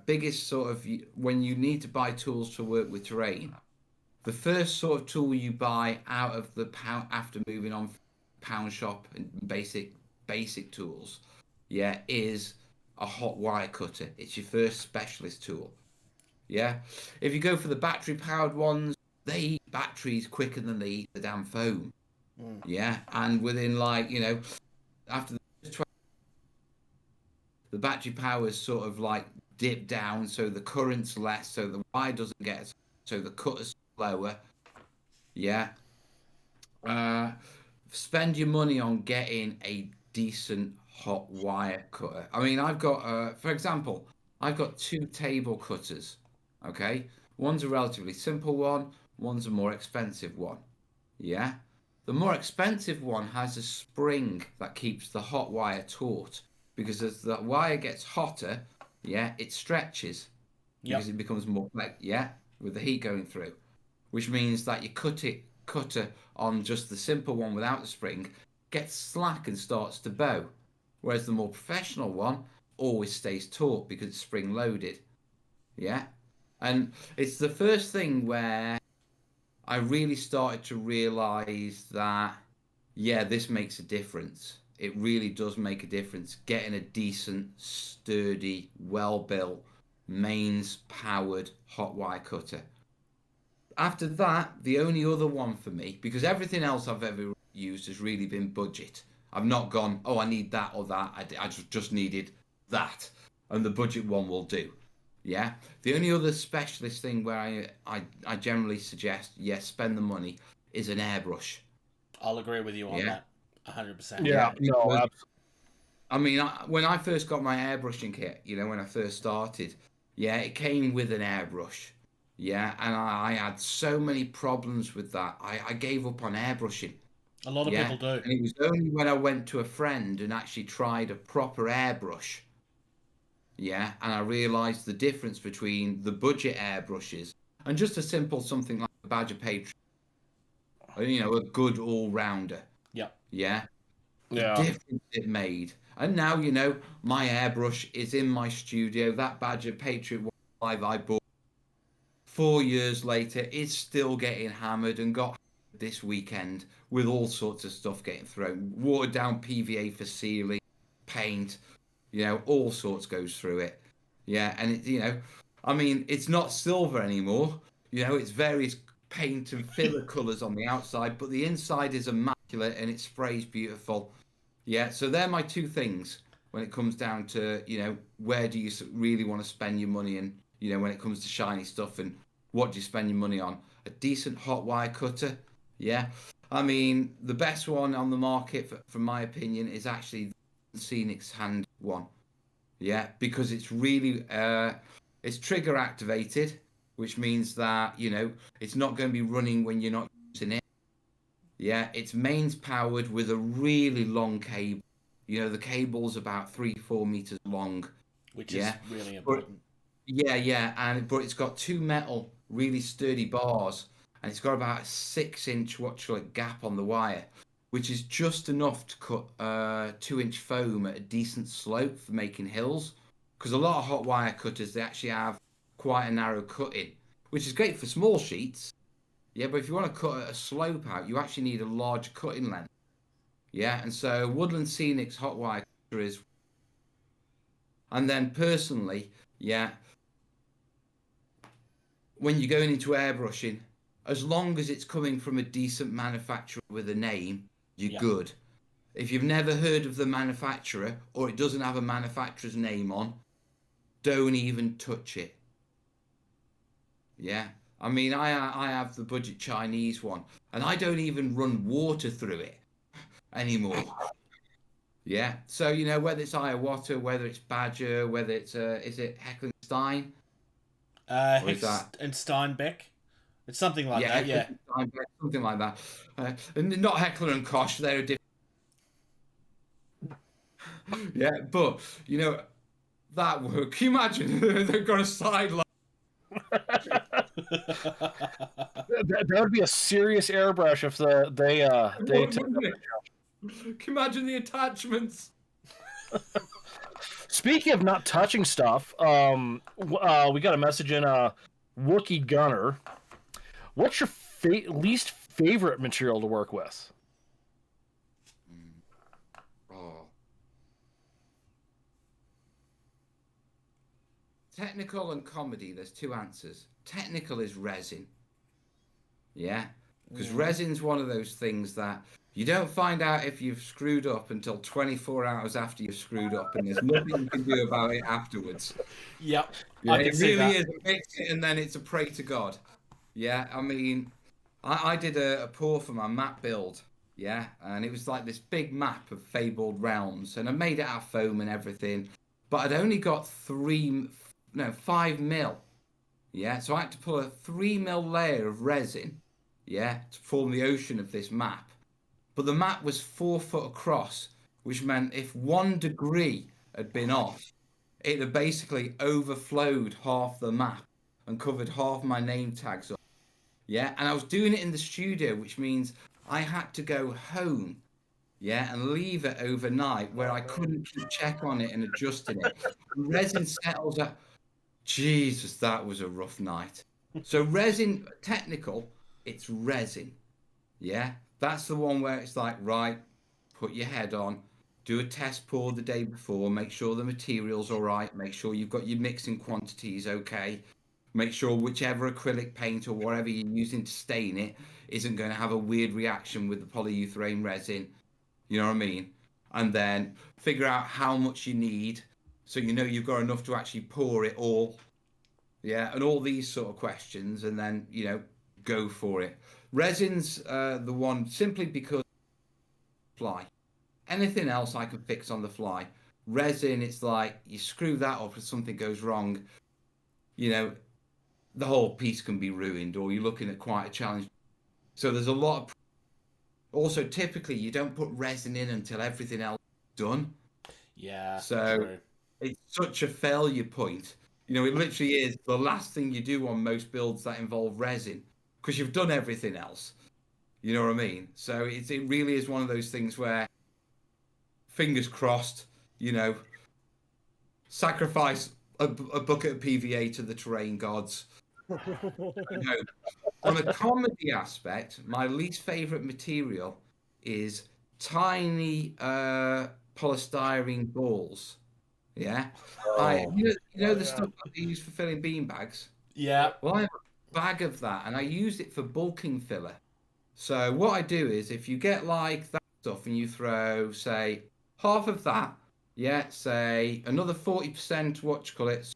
S1: biggest sort of, when you need to buy tools to work with terrain, the first sort of tool you buy out of the pound, after moving on pound shop and basic tools, yeah, is a hot wire cutter. It's your first specialist tool. Yeah, if you go for the battery powered ones, they eat batteries quicker than they eat the damn foam. Yeah, and within, like, you know, after the battery power is sort of like dip down, so the current's less, so the wire doesn't get, so the cutter's slower. Yeah. Spend your money on getting a decent hot wire cutter. I mean, I've got, for example, I've got 2 table cutters. Okay, one's a relatively simple one, one's a more expensive one. Yeah. The more expensive one has a spring that keeps the hot wire taut, because as the wire gets hotter, yeah, it stretches because it becomes more like, yeah, with the heat going through, which means that your cutter on just the simple one without the spring gets slack and starts to bow, whereas the more professional one always stays taut because it's spring loaded. Yeah, and it's the first thing where I really started to realize that, yeah, this makes a difference. It really does make a difference getting a decent, sturdy, well-built, mains powered hot wire cutter. After that, the only other one for me, because everything else I've ever used has really been budget. I've not gone, oh, I need that or that. I just needed that, and the budget one will do. Yeah. The only other specialist thing where I generally suggest, yes, spend the money, is an airbrush.
S5: I'll agree with you on that, 100%.
S8: Yeah, no, absolutely.
S1: I mean, when I first got my airbrushing kit, you know, when I first started, yeah, it came with an airbrush. Yeah, and I had so many problems with that. I gave up on airbrushing.
S5: A lot of people do.
S1: And it was only when I went to a friend and actually tried a proper airbrush, yeah, and I realised the difference between the budget airbrushes and just a simple something like a Badger Patriot, you know, a good all-rounder.
S5: Yeah.
S1: Yeah. The difference it made. And now, you know, my airbrush is in my studio. That Badger Patriot 1.5 I bought 4 years later is still getting hammered, and got this weekend with all sorts of stuff getting thrown. Watered down PVA for sealing, paint, you know, all sorts goes through it. Yeah, and it, you know, I mean, it's not silver anymore. You know, it's various paint and filler colours on the outside, but the inside is immaculate and it sprays beautiful. Yeah, so they're my 2 things when it comes down to, you know, where do you really want to spend your money, and, you know, when it comes to shiny stuff, and what do you spend your money on? A decent hot wire cutter. Yeah. I mean, the best one on the market, from my opinion, is actually the Scenics hand one. Yeah, because it's really, it's trigger activated, which means that, you know, it's not going to be running when you're not using it. Yeah, it's mains powered with a really long cable. You know, the cable's about 3-4 meters long.
S5: Which is really important.
S1: But it's got 2 metal, really sturdy bars, and it's got about a 6-inch gap on the wire, which is just enough to cut 2-inch foam at a decent slope for making hills. Because a lot of hot wire cutters, they actually have quite a narrow cutting, which is great for small sheets. Yeah, but if you want to cut a slope out, you actually need a large cutting length. Yeah, and so Woodland Scenics hot wire cutter is. And then personally, yeah, when you're going into airbrushing, as long as it's coming from a decent manufacturer with a name, you're good. If you've never heard of the manufacturer, or it doesn't have a manufacturer's name on, don't even touch it. Yeah. I mean, I have the budget Chinese one, and I don't even run water through it anymore. Yeah. So, you know, whether it's Iwata, whether it's Badger, whether it's, is it Hecklenstein?
S5: And Steinbeck. It's something like that, yeah.
S1: something like that. And not Heckler and Koch, they're a different. Yeah, but you know that work. Can you imagine? They've got a sideline.
S8: That would be a serious airbrush if they
S1: Wouldn't it? Can you imagine the attachments?
S8: Speaking of not touching stuff, we got a message in Wookie Gunner. What's your least favorite material to work with?
S1: Oh. Technical and comedy, there's two answers. Technical is resin. Yeah? Because resin's one of those things that you don't find out if you've screwed up until 24 hours after you've screwed up, and there's nothing you can do about it afterwards.
S5: Yep.
S1: Yeah, it really is. Mix it and then it's a pray to God. Yeah, I mean, I did a pour for my map build, yeah, and it was like this big map of fabled realms, and I made it out of foam and everything, but I'd only got 5 mil, yeah, so I had to pull a 3 mil layer of resin, yeah, to form the ocean of this map, but the map was 4 foot across, which meant if 1 degree had been off, it had basically overflowed half the map and covered half my name tags up. Yeah, and I was doing it in the studio, which means I had to go home, yeah, and leave it overnight where I couldn't keep check on it and adjusting it. Resin settles up. Jesus, that was a rough night. So resin, technical, it's resin. Yeah, that's the one where it's like, right, put your head on, do a test pour the day before, make sure the material's all right, make sure you've got your mixing quantities okay. Make sure whichever acrylic paint or whatever you're using to stain it isn't going to have a weird reaction with the polyurethane resin. You know what I mean? And then figure out how much you need so you know you've got enough to actually pour it all. Yeah, and all these sort of questions, and then, you know, go for it. Resin's the one simply because fly. Anything else I can fix on the fly. Resin, it's like you screw that up if something goes wrong, you know, the whole piece can be ruined, or you're looking at quite a challenge. So there's a lot of... Also, typically, you don't put resin in until everything else is done.
S5: Yeah.
S1: So
S5: true.
S1: It's such a failure point. You know, it literally is the last thing you do on most builds that involve resin, because you've done everything else. You know what I mean? So it really is one of those things where, fingers crossed, you know, sacrifice a bucket of PVA to the terrain gods. No. On a comedy aspect, my least favorite material is tiny polystyrene balls. Yeah, you know the stuff that they use for filling bean bags.
S5: Yeah.
S1: Well, I have a bag of that, and I use it for bulking filler. So what I do is, if you get like that stuff, and you throw, say, half of that, yeah, say another 40%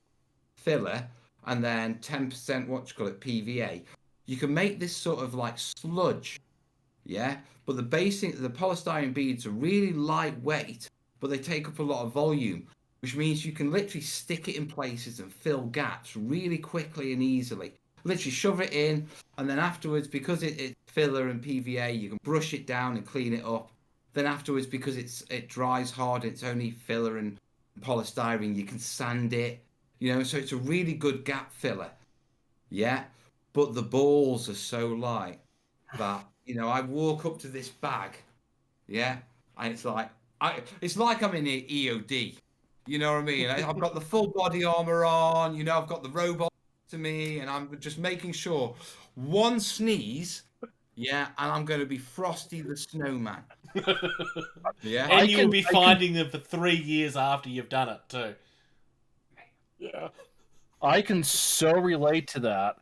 S1: filler, and then 10% PVA. You can make this sort of like sludge, yeah. But the polystyrene beads are really lightweight, but they take up a lot of volume, which means you can literally stick it in places and fill gaps really quickly and easily. Literally shove it in, and then afterwards, because it's filler and PVA, you can brush it down and clean it up. Then afterwards, because it dries hard, it's only filler and polystyrene, you can sand it. You know, so it's a really good gap filler. Yeah, but the balls are so light that, you know, I walk up to this bag, yeah, and it's like I'm in EOD. You know what I mean? I've got the full body armor on, you know, I've got the robot to me, and I'm just making sure one sneeze, yeah, and I'm going to be Frosty the Snowman. Yeah,
S5: And you will be finding them for 3 years after you've done it too.
S3: Yeah.
S8: I can so relate to that.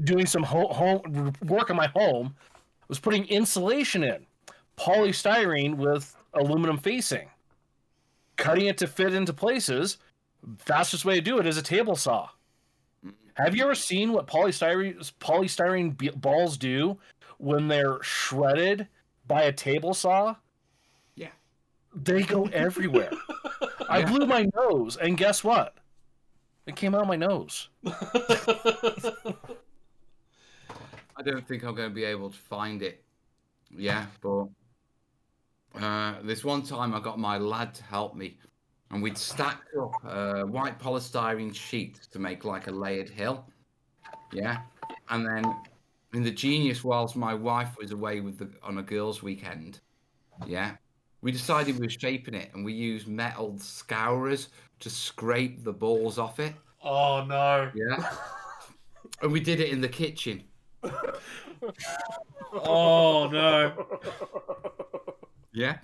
S8: Doing some home work in my home, was putting insulation in, polystyrene with aluminum facing, cutting it to fit into places. Fastest way to do it is a table saw. Have you ever seen what polystyrene balls do when they're shredded by a table saw?
S1: Yeah,
S8: they go everywhere. I blew my nose, and guess what? It came out of my nose.
S1: I don't think I'm going to be able to find it. Yeah, but this one time I got my lad to help me, and we'd stacked up white polystyrene sheets to make like a layered hill. Yeah, and then in the genius, whilst my wife was away on a girls' weekend, yeah, we decided we were shaping it, and we used metal scourers to scrape the balls off it.
S5: Oh no!
S1: Yeah, and we did it in the kitchen.
S5: Oh no!
S1: Yeah,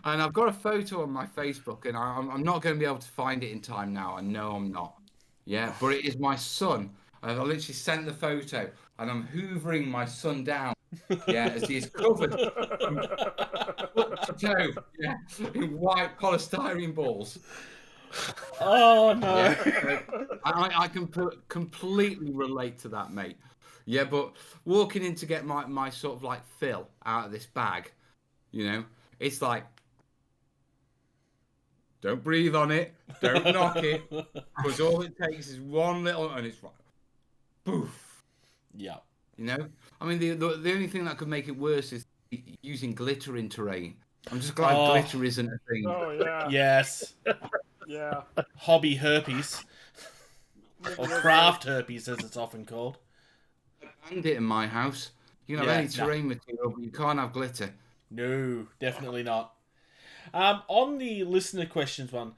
S1: and I've got a photo on my Facebook, and I'm not going to be able to find it in time now. I know I'm not. Yeah, but it is my son. I literally sent the photo, and I'm hoovering my son down. Yeah, as he's covered from foot to toe, yeah, in white polystyrene balls.
S5: Oh no!
S1: Yeah, I can completely relate to that, mate. Yeah, but walking in to get my sort of like fill out of this bag, you know, it's like, don't breathe on it, don't knock it, because all it takes is one little, and it's like, poof.
S5: Yeah.
S1: You know, I mean, the only thing that could make it worse is using glitter in Terrain. I'm just glad glitter isn't a thing.
S3: Oh yeah.
S5: Yes.
S3: Yeah.
S5: Hobby herpes, or craft herpes, as it's often called.
S1: I banned it in my house. You can have any terrain material, but you can't have glitter.
S5: No, definitely not. On the listener questions one,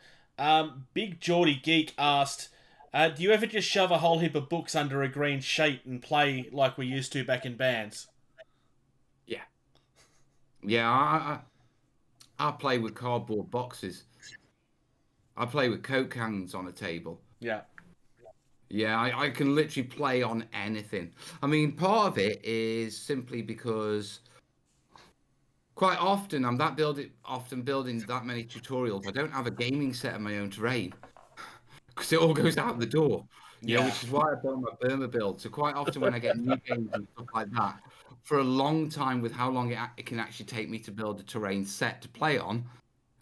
S5: Big Geordie Geek asked, do you ever just shove a whole heap of books under a green sheet and play like we used to back in bands?
S1: Yeah. Yeah, I play with cardboard boxes. I play with Coke cans on a table.
S5: Yeah.
S1: Yeah, I can literally play on anything. I mean, part of it is simply because quite often I'm often building that many tutorials. I don't have a gaming set of my own Terrain because it all goes out the door. You know, which is why I built my Burma build. So quite often when I get new games and stuff like that, for a long time with how long it can actually take me to build a Terrain set to play on,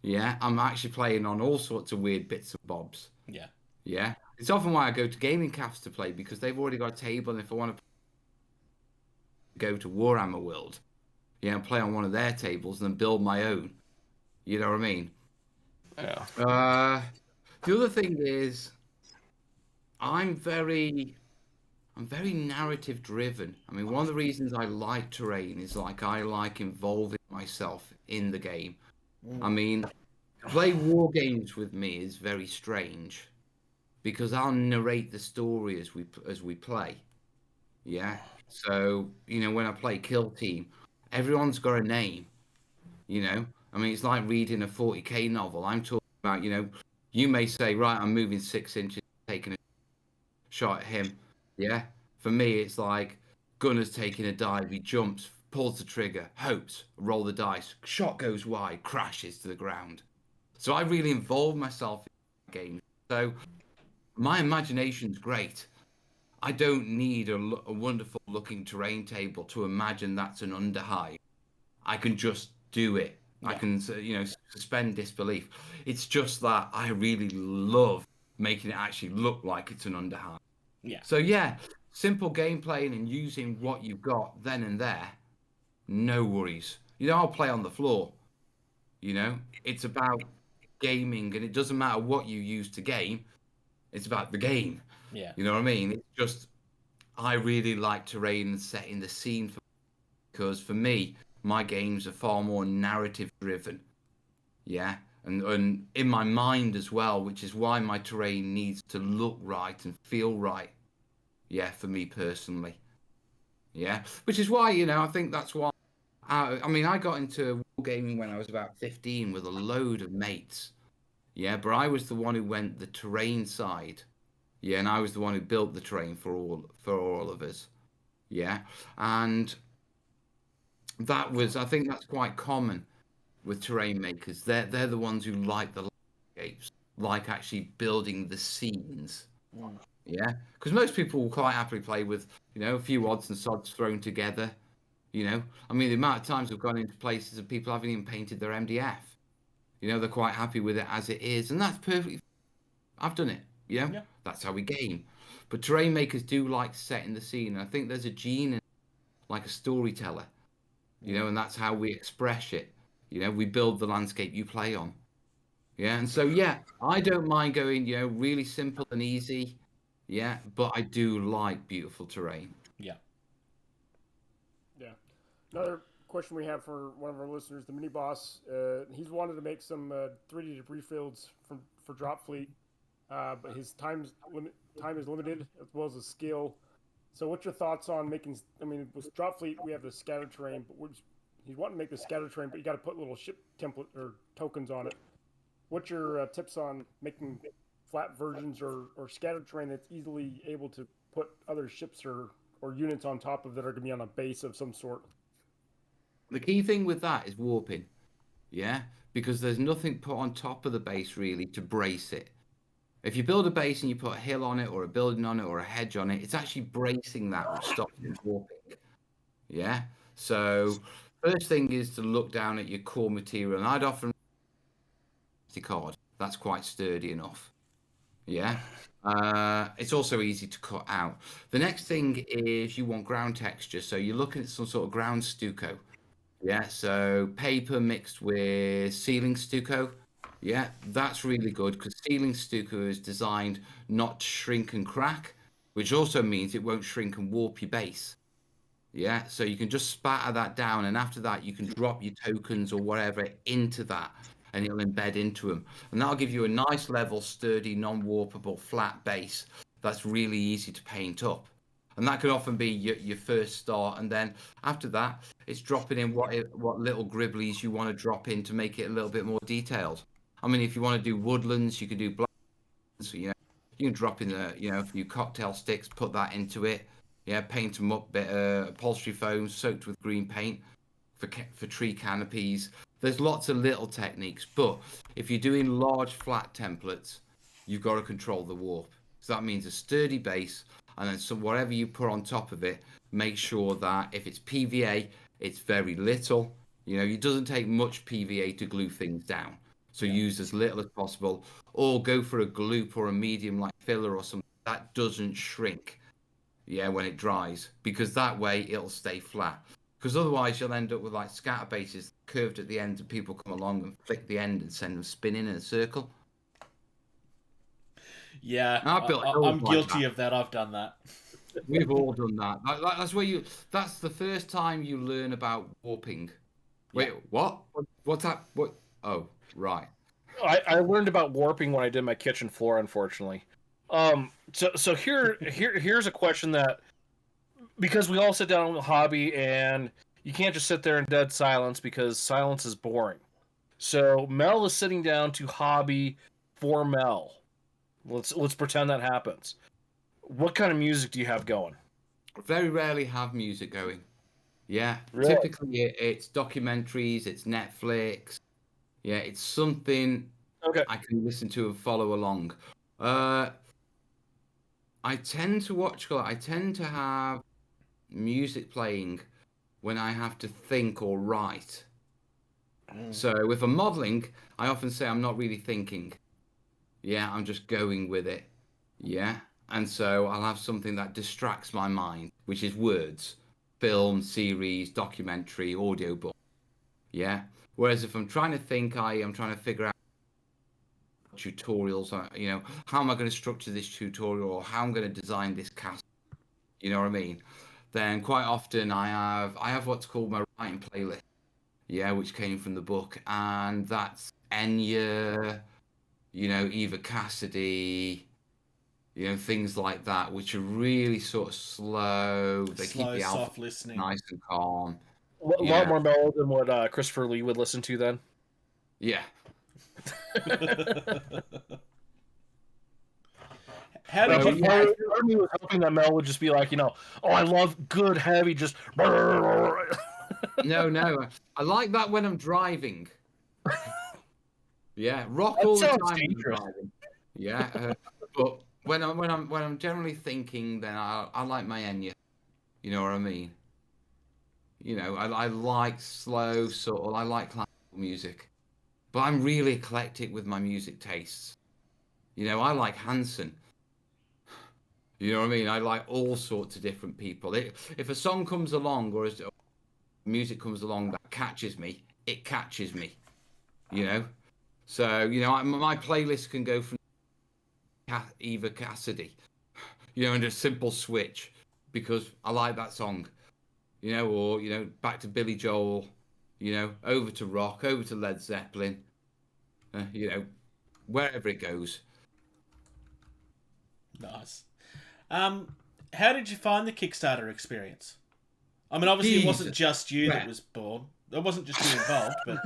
S1: yeah, I'm actually playing on all sorts of weird bits and bobs.
S5: Yeah.
S1: Yeah. It's often why I go to gaming cafes to play, because they've already got a table, and if I want to go to Warhammer World, yeah, and play on one of their tables and then build my own. You know what I mean?
S8: Yeah.
S1: The other thing is I'm very narrative driven. I mean, one of the reasons I like Terrain is like I like involving myself in the game. I mean, to play war games with me is very strange because I'll narrate the story as we play. Yeah. So, you know, when I play Kill Team, everyone's got a name. You know, I mean, it's like reading a 40k novel. I'm talking about, you know, you may say, right, I'm moving 6 inches, taking a shot at him. Yeah. For me, it's like Gunner's taking a dive. He jumps, pulls the trigger, hopes, roll the dice. Shot goes wide, crashes to the ground. So I really involve myself in the game. So my imagination's great. I don't need a wonderful looking terrain table to imagine that's an underhive. I can just do it. Yeah. I can, you know, suspend disbelief. It's just that I really love making it actually look like it's an underhive.
S5: Yeah.
S1: So yeah, simple gameplay and using what you've got then and there. No worries. You know, I'll play on the floor. You know, it's about gaming, and it doesn't matter what you use to game. It's about the game.
S5: Yeah.
S1: You know what I mean? It's just, I really like Terrain and setting the scene because for me, my games are far more narrative driven. Yeah. And in my mind as well, which is why my Terrain needs to look right and feel right. Yeah, for me personally. Yeah. Which is why, you know, I think that's why, I mean, I got into wargaming when I was about 15 with a load of mates. Yeah, but I was the one who went the terrain side. Yeah, and I was the one who built the terrain for all of us. Yeah, and that was, I think that's quite common with terrain makers. They're the ones who like the landscapes, like actually building the scenes.
S5: Mm.
S1: Yeah, because most people will quite happily play with, you know, a few odds and sods thrown together. You know, I mean, the amount of times we've gone into places and people haven't even painted their MDF. You know, they're quite happy with it as it is, and that's perfectly. I've done it. You know? Yeah, that's how we game. But terrain makers do like setting the scene. I think there's a gene in like a storyteller, and that's how we express it. We build the landscape you play on. Yeah, and so I don't mind going, really simple and easy. Yeah, but I do like beautiful terrain.
S5: Yeah.
S3: Yeah. Another question we have for one of our listeners, the mini boss. He's wanted to make some 3D debris fields for Drop Fleet, but his time is limited as well as his skill. So, what's your thoughts on making? I mean, with Drop Fleet, we have the scatter terrain, but he's wanting to make the scatter terrain, but you got to put little ship template or tokens on it. What's your tips on making flat versions or scattered terrain that's easily able to put other ships or units on top of that are going to be on a base of some sort?
S1: The key thing with that is warping, because there's nothing put on top of the base really to brace it. If you build a base and you put a hill on it or a building on it or a hedge on it, it's actually bracing that, which stops it warping. Yeah. So first thing is to look down at your core material, and I'd often card. That's quite sturdy enough. Yeah. It's also easy to cut out. The next thing is you want ground texture, so you're looking at some sort of ground stucco. Yeah, so paper mixed with ceiling stucco. Yeah, that's really good because ceiling stucco is designed not to shrink and crack, which also means it won't shrink and warp your base. Yeah, so you can just spatter that down, and after that you can drop your tokens or whatever into that, and it'll embed into them. And that'll give you a nice level, sturdy, non-warpable, flat base that's really easy to paint up. And that can often be your first start, and then after that, it's dropping in what little gribblies you want to drop in to make it a little bit more detailed. I mean, if you want to do woodlands, you can do black. So, you can drop in a few cocktail sticks, put that into it. Yeah, paint them up, bit upholstery foam soaked with green paint for tree canopies. There's lots of little techniques, but if you're doing large flat templates, you've got to control the warp. So that means a sturdy base, and then whatever you put on top of it, make sure that if it's PVA, it's very little. It doesn't take much PVA to glue things down. So use as little as possible, or go for a gloop or a medium like filler or something that doesn't shrink. Yeah, when it dries, because that way it'll stay flat. Because otherwise you'll end up with like scatter bases curved at the end, and people come along and flick the end and send them spinning in a circle.
S5: Yeah, I'm guilty of that. I've done that.
S1: We've all done that. That's where that's the first time you learn about warping. Wait, what? What's that? What? Oh, right.
S8: I learned about warping when I did my kitchen floor, unfortunately. So here's a question that, because we all sit down with a hobby and you can't just sit there in dead silence because silence is boring. So Mel is sitting down to hobby for Mel. Let's pretend that happens. What kind of music do you have going?
S1: Very rarely have music going. Yeah, really? Typically it's documentaries, it's Netflix. Yeah, it's something I can listen to and follow along. I tend to have music playing when I have to think or write. So if I'm modeling, I often say I'm not really thinking. Yeah, I'm just going with it. Yeah. And so I'll have something that distracts my mind, which is words, film, series, documentary, audiobook. Yeah. Whereas if I'm trying to think, I'm trying to figure out tutorials, how am I going to structure this tutorial, or how I'm going to design this cast, you know what I mean? Then quite often I have what's called my writing playlist, which came from the book, and that's Enya, Eva Cassidy, things like that, which are really sort of slow. They keep the
S5: soft listening,
S1: nice and calm.
S8: A lot more mellow than what Christopher Lee would listen to then.
S1: Yeah.
S8: Part of me was hoping that Mel would just be like, I love good heavy, just.
S1: No, I like that when I'm driving. Yeah, rock all the time when I'm driving. Yeah, but when I'm generally thinking, then I like my Enya. You know what I mean? I like slow I like classical music, but I'm really eclectic with my music tastes. I like Hanson. You know what I mean? I like all sorts of different people. If a song comes along or music comes along that catches me, it catches me. You know? So, you know, my playlist can go from Eva Cassidy, you know, and a simple switch because I like that song, you know, or, you know, back to Billy Joel, you know, over to rock, over to Led Zeppelin, you know, wherever it goes.
S5: Nice. How did you find the Kickstarter experience? I mean, obviously it wasn't just you that was born. It wasn't just you involved, but...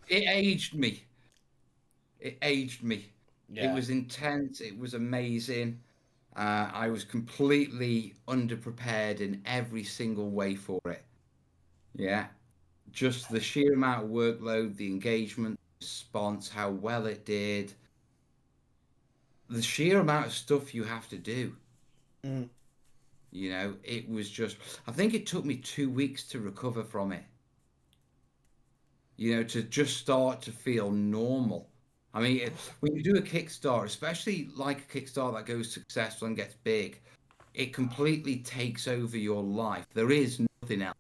S1: It aged me. It aged me.
S5: Yeah.
S1: It was intense. It was amazing. I was completely underprepared in every single way for it. Yeah. Just the sheer amount of workload, the engagement, response, how well it did. The sheer amount of stuff you have to do.
S5: Mm.
S1: You know, it was just... I think it took me 2 weeks to recover from it. You know, to just start to feel normal. I mean, when you do a Kickstarter, especially like a Kickstarter that goes successful and gets big, it completely takes over your life. There is nothing else.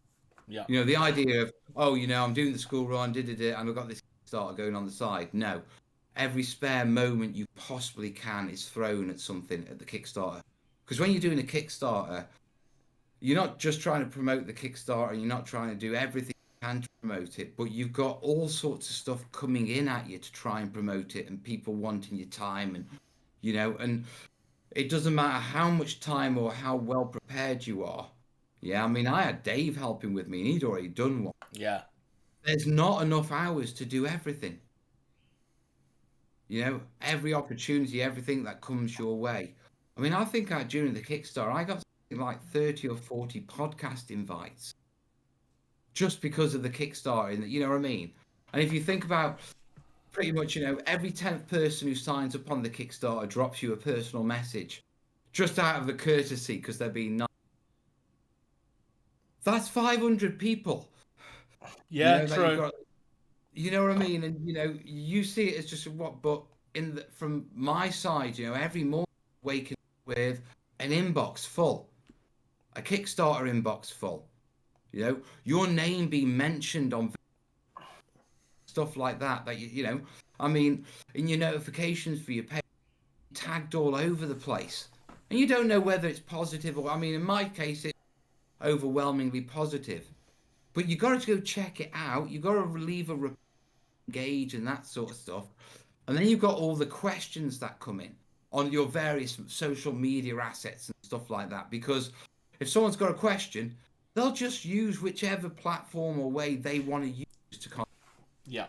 S5: Yeah.
S1: You know, the idea of, oh, you know, I'm doing the school run, and I've got this Kickstarter going on the side. No. Every spare moment you possibly can is thrown at something at the Kickstarter. Because when you're doing a Kickstarter, you're not just trying to promote the Kickstarter, you're not trying to do everything you can to promote it, but you've got all sorts of stuff coming in at you to try and promote it, and people wanting your time, and, you know, and it doesn't matter how much time or how well prepared you are. Yeah, I mean, I had Dave helping with me, and he'd already done one.
S5: Yeah.
S1: There's not enough hours to do everything. You know, every opportunity, everything that comes your way. I mean, I think during the Kickstarter, I got something like 30 or 40 podcast invites just because of the Kickstarter, you know what I mean? And if you think about pretty much, you know, every 10th person who signs up on the Kickstarter drops you a personal message just out of the courtesy because they're being nice. That's 500 people.
S5: Yeah,
S1: you know,
S5: true.
S1: You know what I mean? And, you know, you see it as just what, but from my side, you know, every morning waking up with an inbox full, a Kickstarter inbox full, you know, your name being mentioned on stuff like that, you know, I mean, in your notifications for your page, tagged all over the place. And you don't know whether it's positive or, I mean, in my case, it's overwhelmingly positive. But you got to go check it out. You got to leave a engage and that sort of stuff, and then you've got all the questions that come in on your various social media assets and stuff like that, because if someone's got a question, they'll just use whichever platform or way they want to use to
S5: yeah,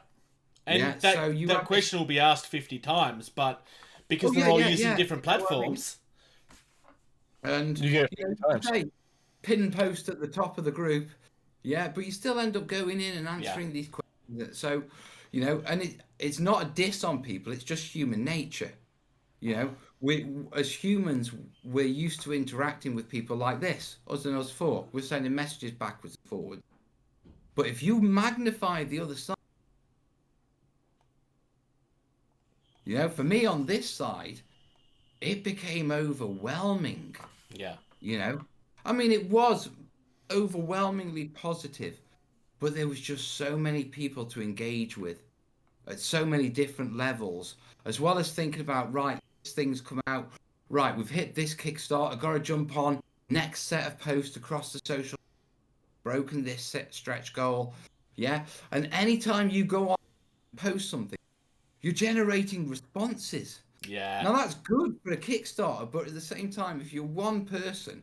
S5: and
S1: yeah,
S5: that question will be asked 50 times, but because they're all using different platforms,
S1: and
S8: you get
S1: pin and post at the top of the group, yeah, but you still end up going in and answering these questions. So, you know, and it's not a diss on people, it's just human nature. You know, we as humans, we're used to interacting with people like this, us and us four. We're sending messages backwards and forwards. But if you magnify the other side, you know, for me on this side, it became overwhelming.
S5: Yeah.
S1: You know, I mean, it was overwhelmingly positive, but there was just so many people to engage with at so many different levels, as well as thinking about, right, this thing's come out, right, we've hit this Kickstarter, got to jump on next set of posts across the social, broken this set stretch goal, yeah, and anytime you go on and post something, you're generating responses.
S5: Yeah.
S1: Now that's good for a Kickstarter, but at the same time, if you're one person,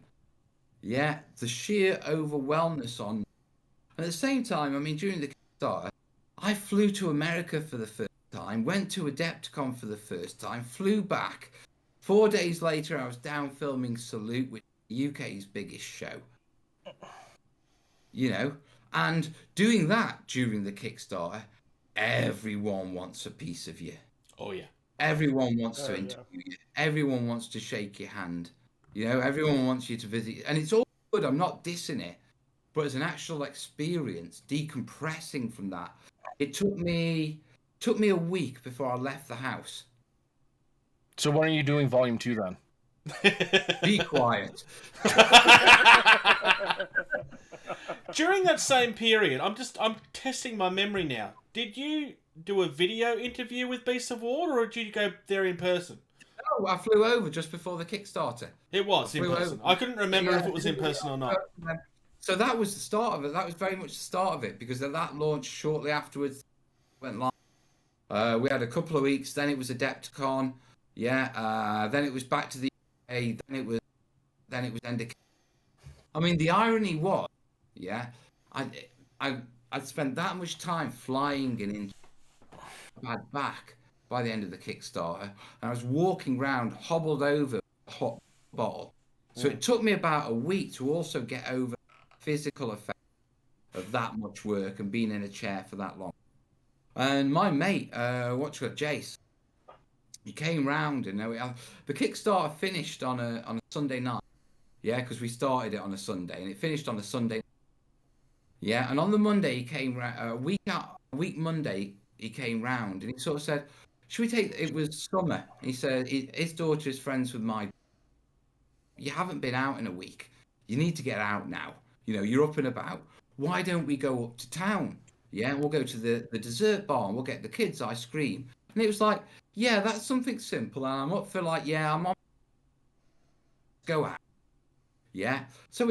S1: yeah, the sheer overwhelmness on. And at the same time, I mean, during the Kickstarter, I flew to America for the first time, went to Adepticon for the first time, flew back. 4 days later, I was down filming Salute, which is the UK's biggest show. You know, and doing that during the Kickstarter, everyone wants a piece of you.
S5: Oh, yeah.
S1: Everyone wants to interview you. Everyone wants to shake your hand. You know, everyone wants you to visit. And it's all good. I'm not dissing it. But as an actual experience, decompressing from that, it took me a week before I left the house.
S8: So when are you doing volume 2 then?
S1: Be quiet.
S5: During that same period, I'm testing my memory now. Did you do a video interview with Beasts of War, or did you go there in person?
S1: No, I flew over just before the Kickstarter.
S5: It was in person. I couldn't remember if it was in person or not.
S1: So that was the start of it. That was very much the start of it, because that launched shortly afterwards. Went live. We had a couple of weeks. Then it was Adepticon. Yeah. Then it was back to the UK. Then it was End of. I mean, the irony was, yeah, I'd spent that much time flying and in back by the end of the Kickstarter, and I was walking around hobbled over a hot bottle. So it took me about a week to also get over the physical effect of that much work and being in a chair for that long. And my mate, Jace, he came round, and the Kickstarter finished on a Sunday night. Yeah, because we started it on a Sunday, and it finished on a Sunday. Yeah, and on the Monday he came round. A week Monday he came round, and he sort of said, "Should we take?" It was summer. He said his daughter is friends with my. You haven't been out in a week. You need to get out now. You know, you're up and about. Why don't we go up to town? Yeah, we'll go to the dessert bar and we'll get the kids ice cream. And it was like, yeah, that's something simple, and I'm up for I'm on. Go out. Yeah, so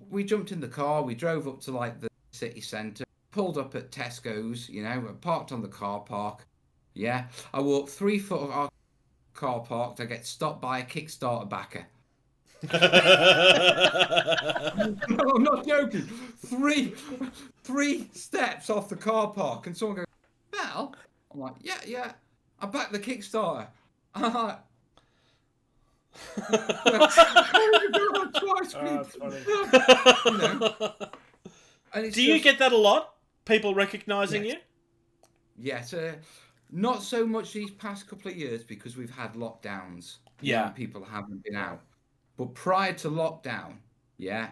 S1: we jumped in the car, we drove up to the city centre, pulled up at Tesco's, parked on the car park. Yeah, I walked 3 foot of our car parked, I get stopped by a Kickstarter backer. No, I'm not joking. Three steps off the car park, and someone goes, "Mel?" I'm like, yeah, I backed the Kickstarter.
S3: That's funny.
S5: Do you get that a lot? People recognising you?
S1: Yes, not so much these past couple of years because we've had lockdowns.
S5: Yeah,
S1: people haven't been out. But prior to lockdown, yeah.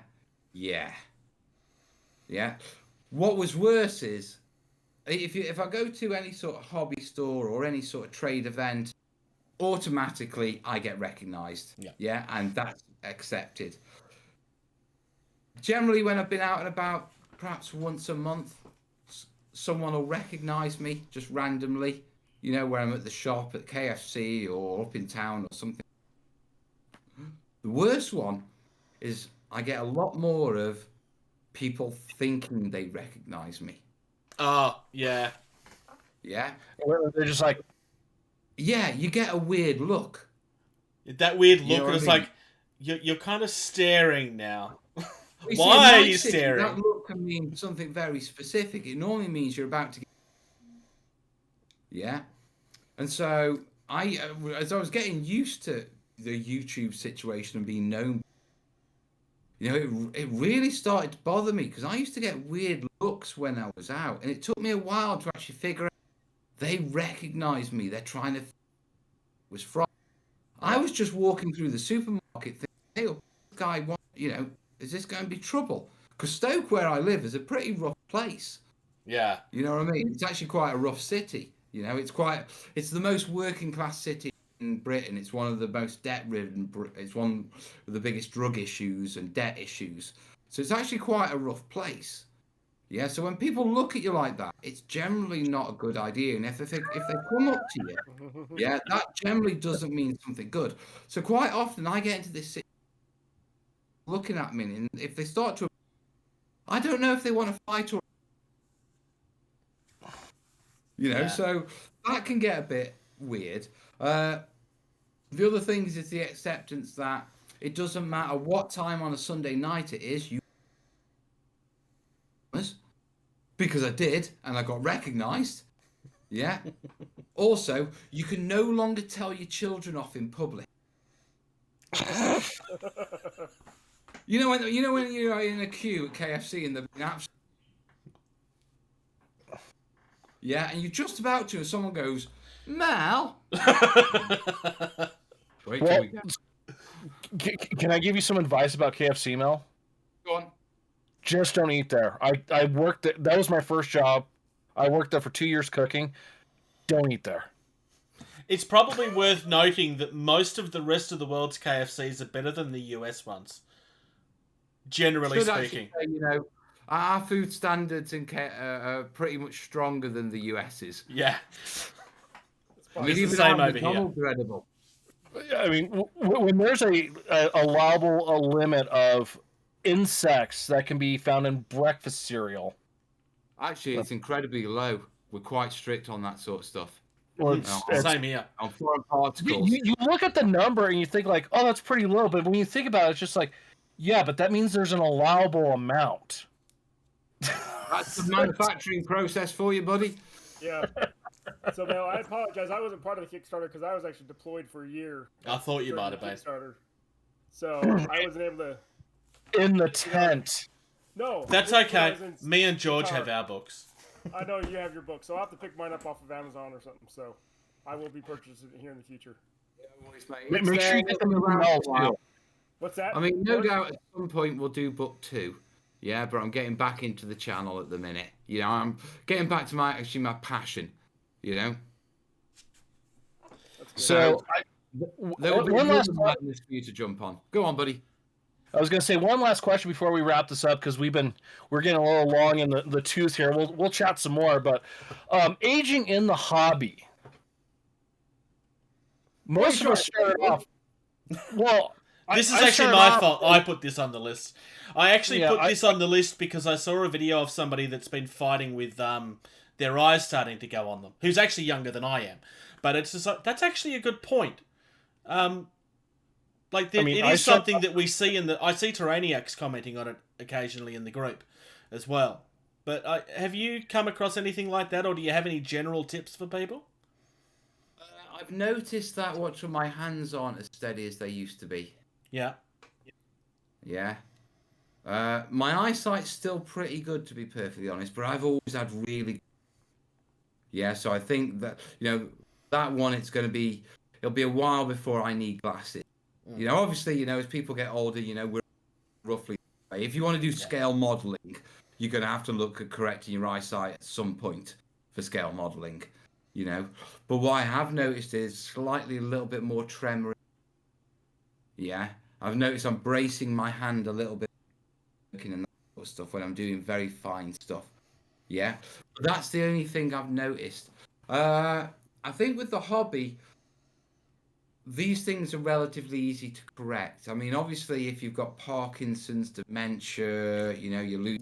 S1: What was worse is if I go to any sort of hobby store or any sort of trade event, automatically I get recognised. Yeah, and that's accepted. Generally, when I've been out and about, perhaps once a month, someone will recognise me just randomly. Where I'm at the shop at KFC or up in town or something. The worst one is I get a lot more of people thinking they recognise me.
S5: Oh, yeah.
S1: Yeah?
S8: They're just like...
S1: Yeah, you get a weird look.
S5: That weird look, and it's like, you're kind of staring now. Why are you staring?
S1: That look can mean something very specific. It normally means you're about to get... Yeah? And so, as I was getting used to the YouTube situation and being known, it really started to bother me, because I used to get weird looks when I was out, and it took me a while to actually figure out they recognise me. They're trying to... It was from... I was just walking through the supermarket thinking, hey, this guy, is this going to be trouble? Because Stoke, where I live, is a pretty rough place.
S5: Yeah.
S1: You know what I mean? It's actually quite a rough city. It's the most working class city in Britain. It's one of the most debt-ridden. It's one of the biggest drug issues and debt issues. So it's actually quite a rough place. Yeah. So when people look at you like that, it's generally not a good idea. And if they come up to you, yeah, that generally doesn't mean something good. So quite often I get into this situation looking at me, and if they start to, I don't know if they want to fight or. So that can get a bit weird. The other thing is the acceptance that it doesn't matter what time on a Sunday night it is, because I did, and I got recognised. Yeah. Also, you can no longer tell your children off in public. When you're in a queue at KFC and the apps. Yeah, and you're just about to, and someone goes, "Mal." Wait till we get.
S8: Can I give you some advice about KFC, Mel?
S1: Go on.
S8: Just don't eat there. I worked there. That was my first job. I worked there for 2 years cooking. Don't eat there.
S5: It's probably worth noting that most of the rest of the world's KFCs are better than the US ones. Generally
S1: Should
S5: speaking.
S1: actually say, our food standards are pretty much stronger than the US's.
S5: Yeah.
S1: I mean,
S5: It's the
S1: even
S5: same
S1: our
S5: over here.
S1: McDonald's are edible.
S8: I mean, when there's a allowable limit of insects that can be found in breakfast cereal.
S1: Actually, it's incredibly low. We're quite strict on that sort of stuff.
S8: Well, it's
S5: Same here.
S1: On foreign particles.
S8: you look at the number and you think like, oh, that's pretty low. But when you think about it, it's just like, yeah, but that means there's an allowable amount.
S1: That's the manufacturing process for you, buddy.
S3: Yeah. So, Mel, I apologize. I wasn't part of the Kickstarter because I was actually deployed for a year.
S5: I thought you
S3: during
S5: might
S3: the
S5: have been.
S3: Kickstarter. So I wasn't able to.
S8: In the tent.
S3: No.
S5: That's
S3: this
S5: okay.
S3: was in
S5: Me and George
S3: Qatar.
S5: have our books.
S3: I know you have your book, so I'll have to pick mine up off of Amazon or something. So I will be purchasing it here in the future.
S8: Make sure you get them in the mail too.
S3: What's that?
S1: I mean, no doubt at some point we'll do book 2. Yeah, but I'm getting back into the channel at the minute. You know, I'm getting back to my passion. You know.
S8: So,
S1: There will be
S8: one last
S1: madness for you to jump on. Go on, buddy.
S8: I was going to say one last question before we wrap this up because we're getting a little long in the tooth here. We'll chat some more, but aging in the hobby. Most of us started off. Well,
S5: This is
S8: I
S5: actually
S8: started
S5: my
S8: off-
S5: fault. I put this on the list. I actually
S8: Yeah,
S5: put this on the list because I saw a video of somebody that's been fighting with their eyes starting to go on them, who's actually younger than I am. But it's just like, that's actually a good point. It is something that we see I see Terraniacs commenting on it occasionally in the group as well. But have you come across anything like that, or do you have any general tips for people?
S1: I've noticed that my hands aren't as steady as they used to be.
S5: Yeah.
S1: Yeah. My eyesight's still pretty good, to be perfectly honest, but I've always had really... Yeah, so I think that, that one, it'll be a while before I need glasses. Obviously, as people get older, we're roughly... If you want to do scale modelling, you're going to have to look at correcting your eyesight at some point for scale modelling, But what I have noticed is a little bit more tremor. Yeah. I've noticed I'm bracing my hand a little bit and that sort of stuff when I'm doing very fine stuff. Yeah. But that's the only thing I've noticed. I think with the hobby, these things are relatively easy to correct. I mean, obviously, if you've got Parkinson's, dementia, you lose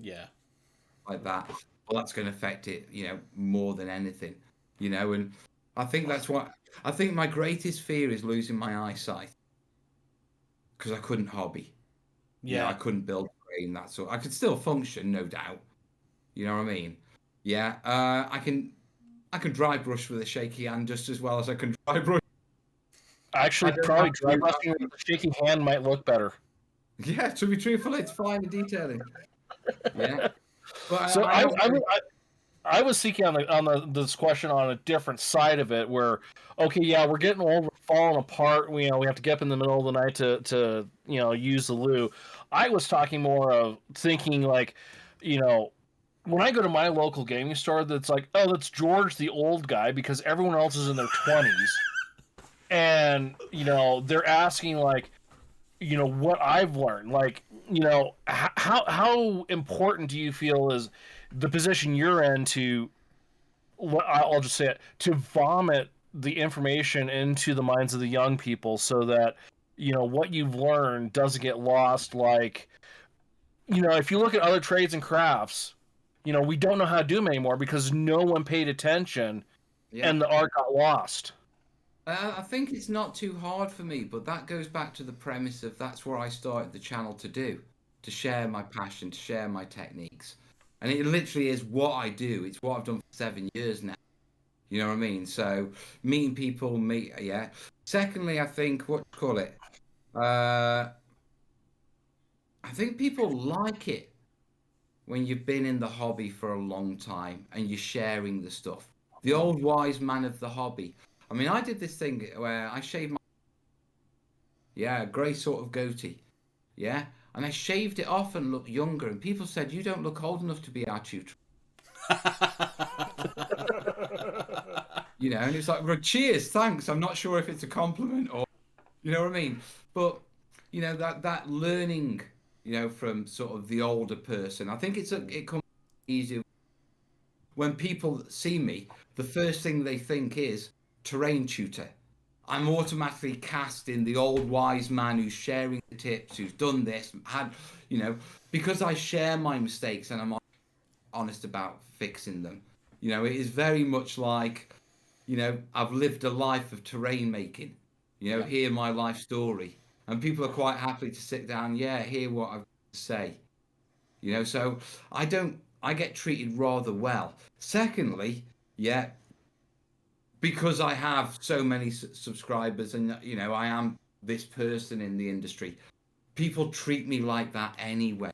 S1: like that, well, that's going to affect it, more than anything, and I think I think my greatest fear is losing my eyesight because I couldn't hobby. I couldn't build a brain, that sort. I could still function, no doubt. You know what I mean? Yeah. I can dry brush with a shaky hand just as well as I can dry brush.
S8: Actually, probably dry brushing with a shaky hand might look better.
S1: Yeah, to be truthful, it's fine in detailing. Yeah. But
S8: So I was seeking on this question on a different side of it, where we're getting old, we're falling apart. We have to get up in the middle of the night to use the loo. I was talking more of thinking like, when I go to my local gaming store, that's like, oh, that's George the old guy because everyone else is in their 20s, and they're asking like, what I've learned, like, how important do you feel is the position you're in to, I'll just say it, to vomit the information into the minds of the young people so that, what you've learned doesn't get lost. Like, if you look at other trades and crafts, we don't know how to do them anymore because no one paid attention and the art got lost.
S1: I think it's not too hard for me, but that goes back to the premise of that's what I started the channel to do, to share my passion, to share my techniques. And it literally is what I do. It's what I've done for 7 years now. You know what I mean? So meeting people, Secondly, I think, I think people like it when you've been in the hobby for a long time and you're sharing the stuff. The old wise man of the hobby. I mean, I did this thing where I shaved my... grey sort of goatee. Yeah? And I shaved it off and looked younger. And people said, you don't look old enough to be our tutor. You know, and it's like, well, cheers, thanks. I'm not sure if it's a compliment or, you know what I mean? But, you know, that learning, you know, from sort of the older person, I think it comes easier. When people see me, the first thing they think is Terrain Tutor. I'm automatically cast in the old wise man who's sharing the tips, who's done this, you know, because I share my mistakes and I'm honest about fixing them. You know, it is very much like, you know, I've lived a life of terrain making, you know, hear my life story. And people are quite happy to sit down, hear what I've got to say. You know, so I get treated rather well. Secondly, because I have so many subscribers and, you know, I am this person in the industry, people treat me like that anyway.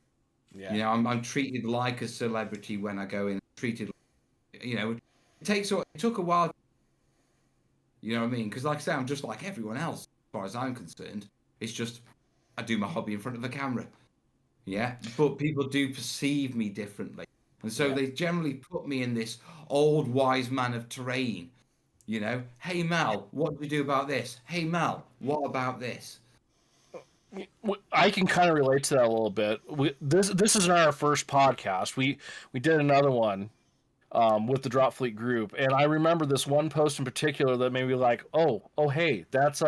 S1: Yeah. You know, I'm treated like a celebrity when I go in, treated, you know, it took a while. You know what I mean? Because like I say, I'm just like everyone else, as far as I'm concerned. It's just, I do my hobby in front of a camera. Yeah. But people do perceive me differently. And so they generally put me in this old wise man of terrain. You know, hey Mel, what do you do about this? Hey Mel, what about this?
S8: I can kind of relate to that a little bit. This isn't our first podcast. We did another one with the Drop Fleet group, and I remember this one post in particular that made me like, oh hey, that's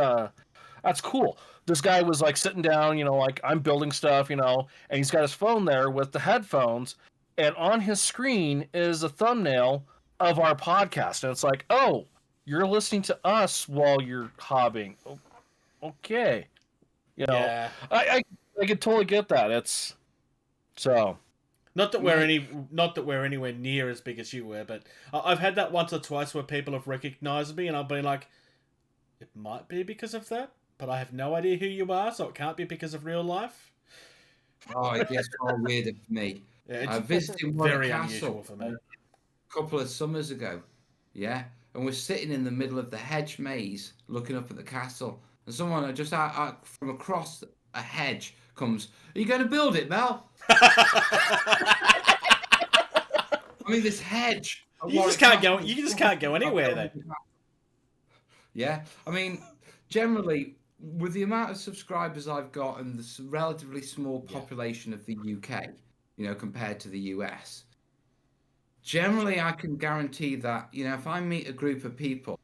S8: cool. This guy was like sitting down, you know, like I'm building stuff, you know, and he's got his phone there with the headphones, and on his screen is a thumbnail of our podcast, and it's like, oh, you're listening to us while you're hobbying. Okay. You know, I could totally get that. It's so
S5: not that we're anywhere near as big as you were, but I've had that once or twice where people have recognized me and I've been like, it might be because of that, but I have no idea who you are, so it can't be because of real life.
S1: Oh, it gets far weirder for me. I visited
S5: very
S1: castle
S5: unusual for me.
S1: A couple of summers ago, and we're sitting in the middle of the hedge maze looking up at the castle, and someone just out from across a hedge comes, "Are you going to build it, Mel?" I mean, this hedge.
S5: You just can't go anywhere then.
S1: Yeah, I mean, generally, with the amount of subscribers I've got and the relatively small population of the UK, you know, compared to the US, generally I can guarantee that, you know, if I meet a group of people,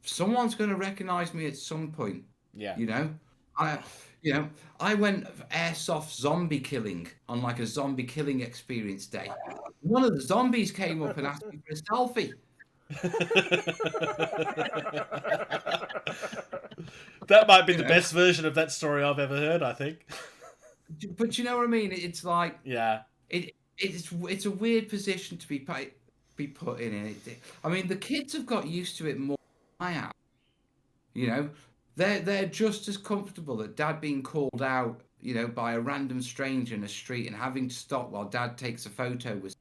S1: someone's going to recognize me at some point. Yeah. You know, I went airsoft zombie killing on like a zombie killing experience day. One of the zombies came up and asked me for a selfie.
S5: That might be the best version of that story I've ever heard, I think.
S1: But you know what I mean? It's like, it's a weird position to be put in. I mean, the kids have got used to it more than I have. You know, they're just as comfortable at Dad being called out, you know, by a random stranger in a street and having to stop while Dad takes a photo with.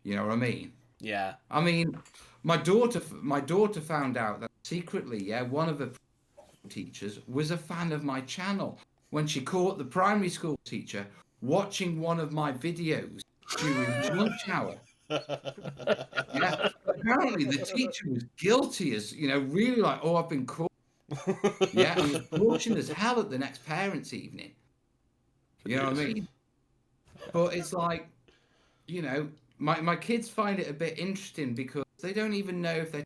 S1: You know what I mean? Yeah. I mean, my daughter found out that secretly, one of the teachers was a fan of my channel when she caught the primary school teacher watching one of my videos during lunch hour. Yeah. Apparently, the teacher was guilty as, you know, really like, oh, I've been caught. Yeah, and was blushing as hell at the next parents' evening. You know what I mean? But it's like, you know, my kids find it a bit interesting because they don't even know if they,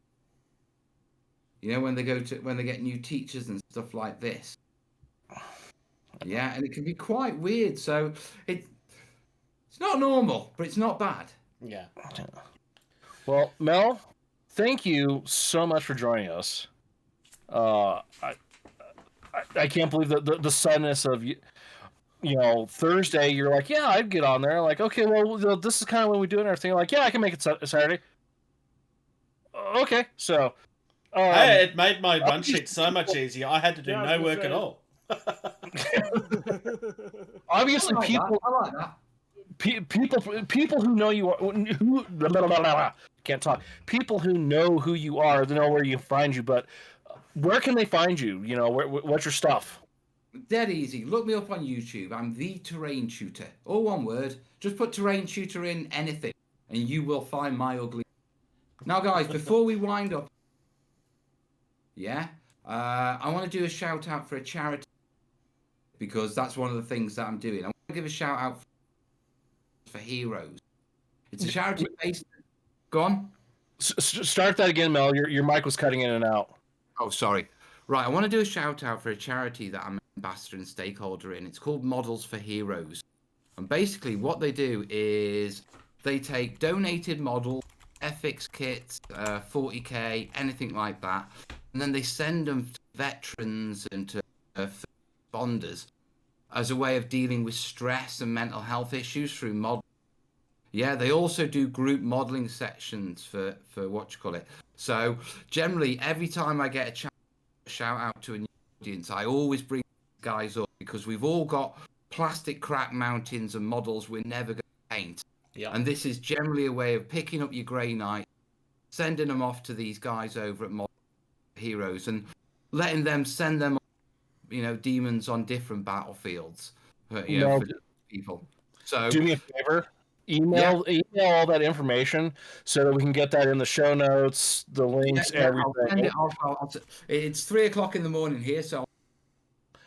S1: you know, when they get new teachers and stuff like this. Yeah, and it can be quite weird. So it's not normal, but it's not bad.
S5: Yeah.
S8: Well, Mel, thank you so much for joining us. I can't believe the suddenness of you know, Thursday. You're like, yeah, I'd get on there. Like, okay, well, this is kind of when we do it and everything. Like, yeah, I can make it Saturday. Okay, so.
S5: Hey, it made my run sheet so much easier. I had to do no work at all.
S8: Obviously, people.
S1: I like that.
S8: People who know you are can't talk. People who know who you are, they know where you can find you. But where can they find you? You know, what's your stuff?
S1: Dead easy. Look me up on YouTube. I'm the Terrain Tutor. All one word. Just put Terrain Tutor in anything, and you will find my ugly. Now, guys, before we wind up, I want to do a shout out for a charity because that's one of the things that I'm doing. I want to give a shout out for Heroes. It's a charity based. Go on.
S8: Start that again, Mel. Your mic was cutting in and out.
S1: Oh, sorry. Right, I want to do a shout out for a charity that I'm an ambassador and stakeholder in. It's called Models for Heroes. And basically what they do is they take donated models, FX kits, 40k, anything like that, and then they send them to veterans and to responders as a way of dealing with stress and mental health issues through modeling. Yeah, they also do group modeling sections for what you call it. So generally, every time I get a chance to shout out to a new audience, I always bring guys up because we've all got plastic crack mountains and models we're never going to paint.
S5: Yeah.
S1: And this is generally a way of picking up your grey knight, sending them off to these guys over at Model Heroes and letting them send them, demons on different battlefields, for people. So
S8: do me a favor. Email all that information so that we can get that in the show notes, the links, everything.
S1: It's 3:00 in the morning here, so.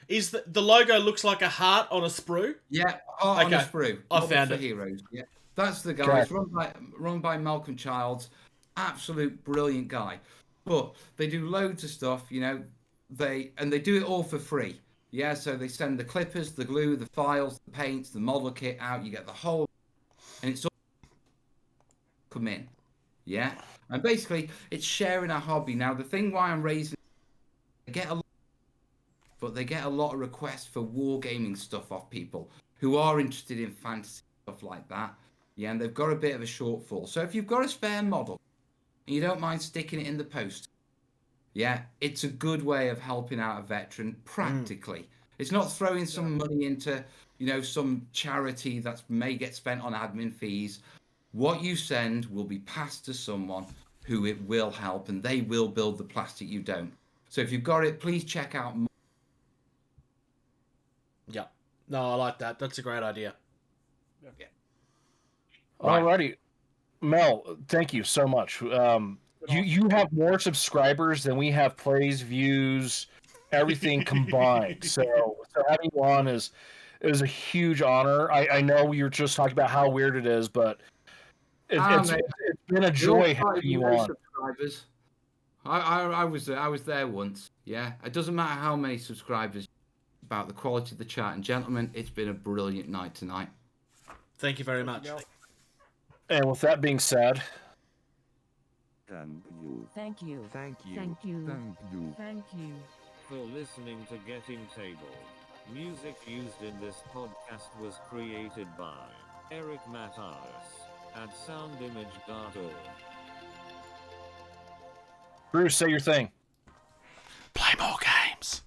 S5: Is the logo looks like a heart on a sprue?
S1: Yeah, heart on a sprue.
S5: I found it.
S1: Heroes. Yeah, that's the guy. It's run by Malcolm Childs, absolute brilliant guy. But they do loads of stuff, They do it all for free. Yeah, so they send the clippers, the glue, the files, the paints, the model kit out. You get the whole. And it's all come in, yeah. And basically, it's sharing our hobby. Now, the thing why I'm raising, they get a lot of requests for wargaming stuff off people who are interested in fantasy stuff like that. Yeah, and they've got a bit of a shortfall. So if you've got a spare model and you don't mind sticking it in the post, yeah, it's a good way of helping out a veteran practically. It's not throwing some money into some charity that may get spent on admin fees. What you send will be passed to someone who it will help, and they will build the plastic you don't. So if you've got it, please check out.
S5: Yeah. No, I like that. That's a great idea.
S1: Yeah.
S8: Alrighty. Mel, thank you so much. You have more subscribers than we have plays, views, everything combined. So having you on is a huge honor. I know we were just talking about how weird it is, but it's been a joy having you on.
S1: Subscribers. I was there once. Yeah, it doesn't matter how many subscribers. About the quality of the chat, and gentlemen, it's been a brilliant night tonight.
S5: Thank you very much.
S8: And with that being said,
S6: thank you.
S4: Thank you.
S6: Thank you.
S4: Thank you.
S6: Thank you.
S4: Thank you.
S2: For listening to Getting Table. Music used in this podcast was created by Eric Matyas at soundimage.org.
S8: Bruce, say your thing.
S5: Play more games.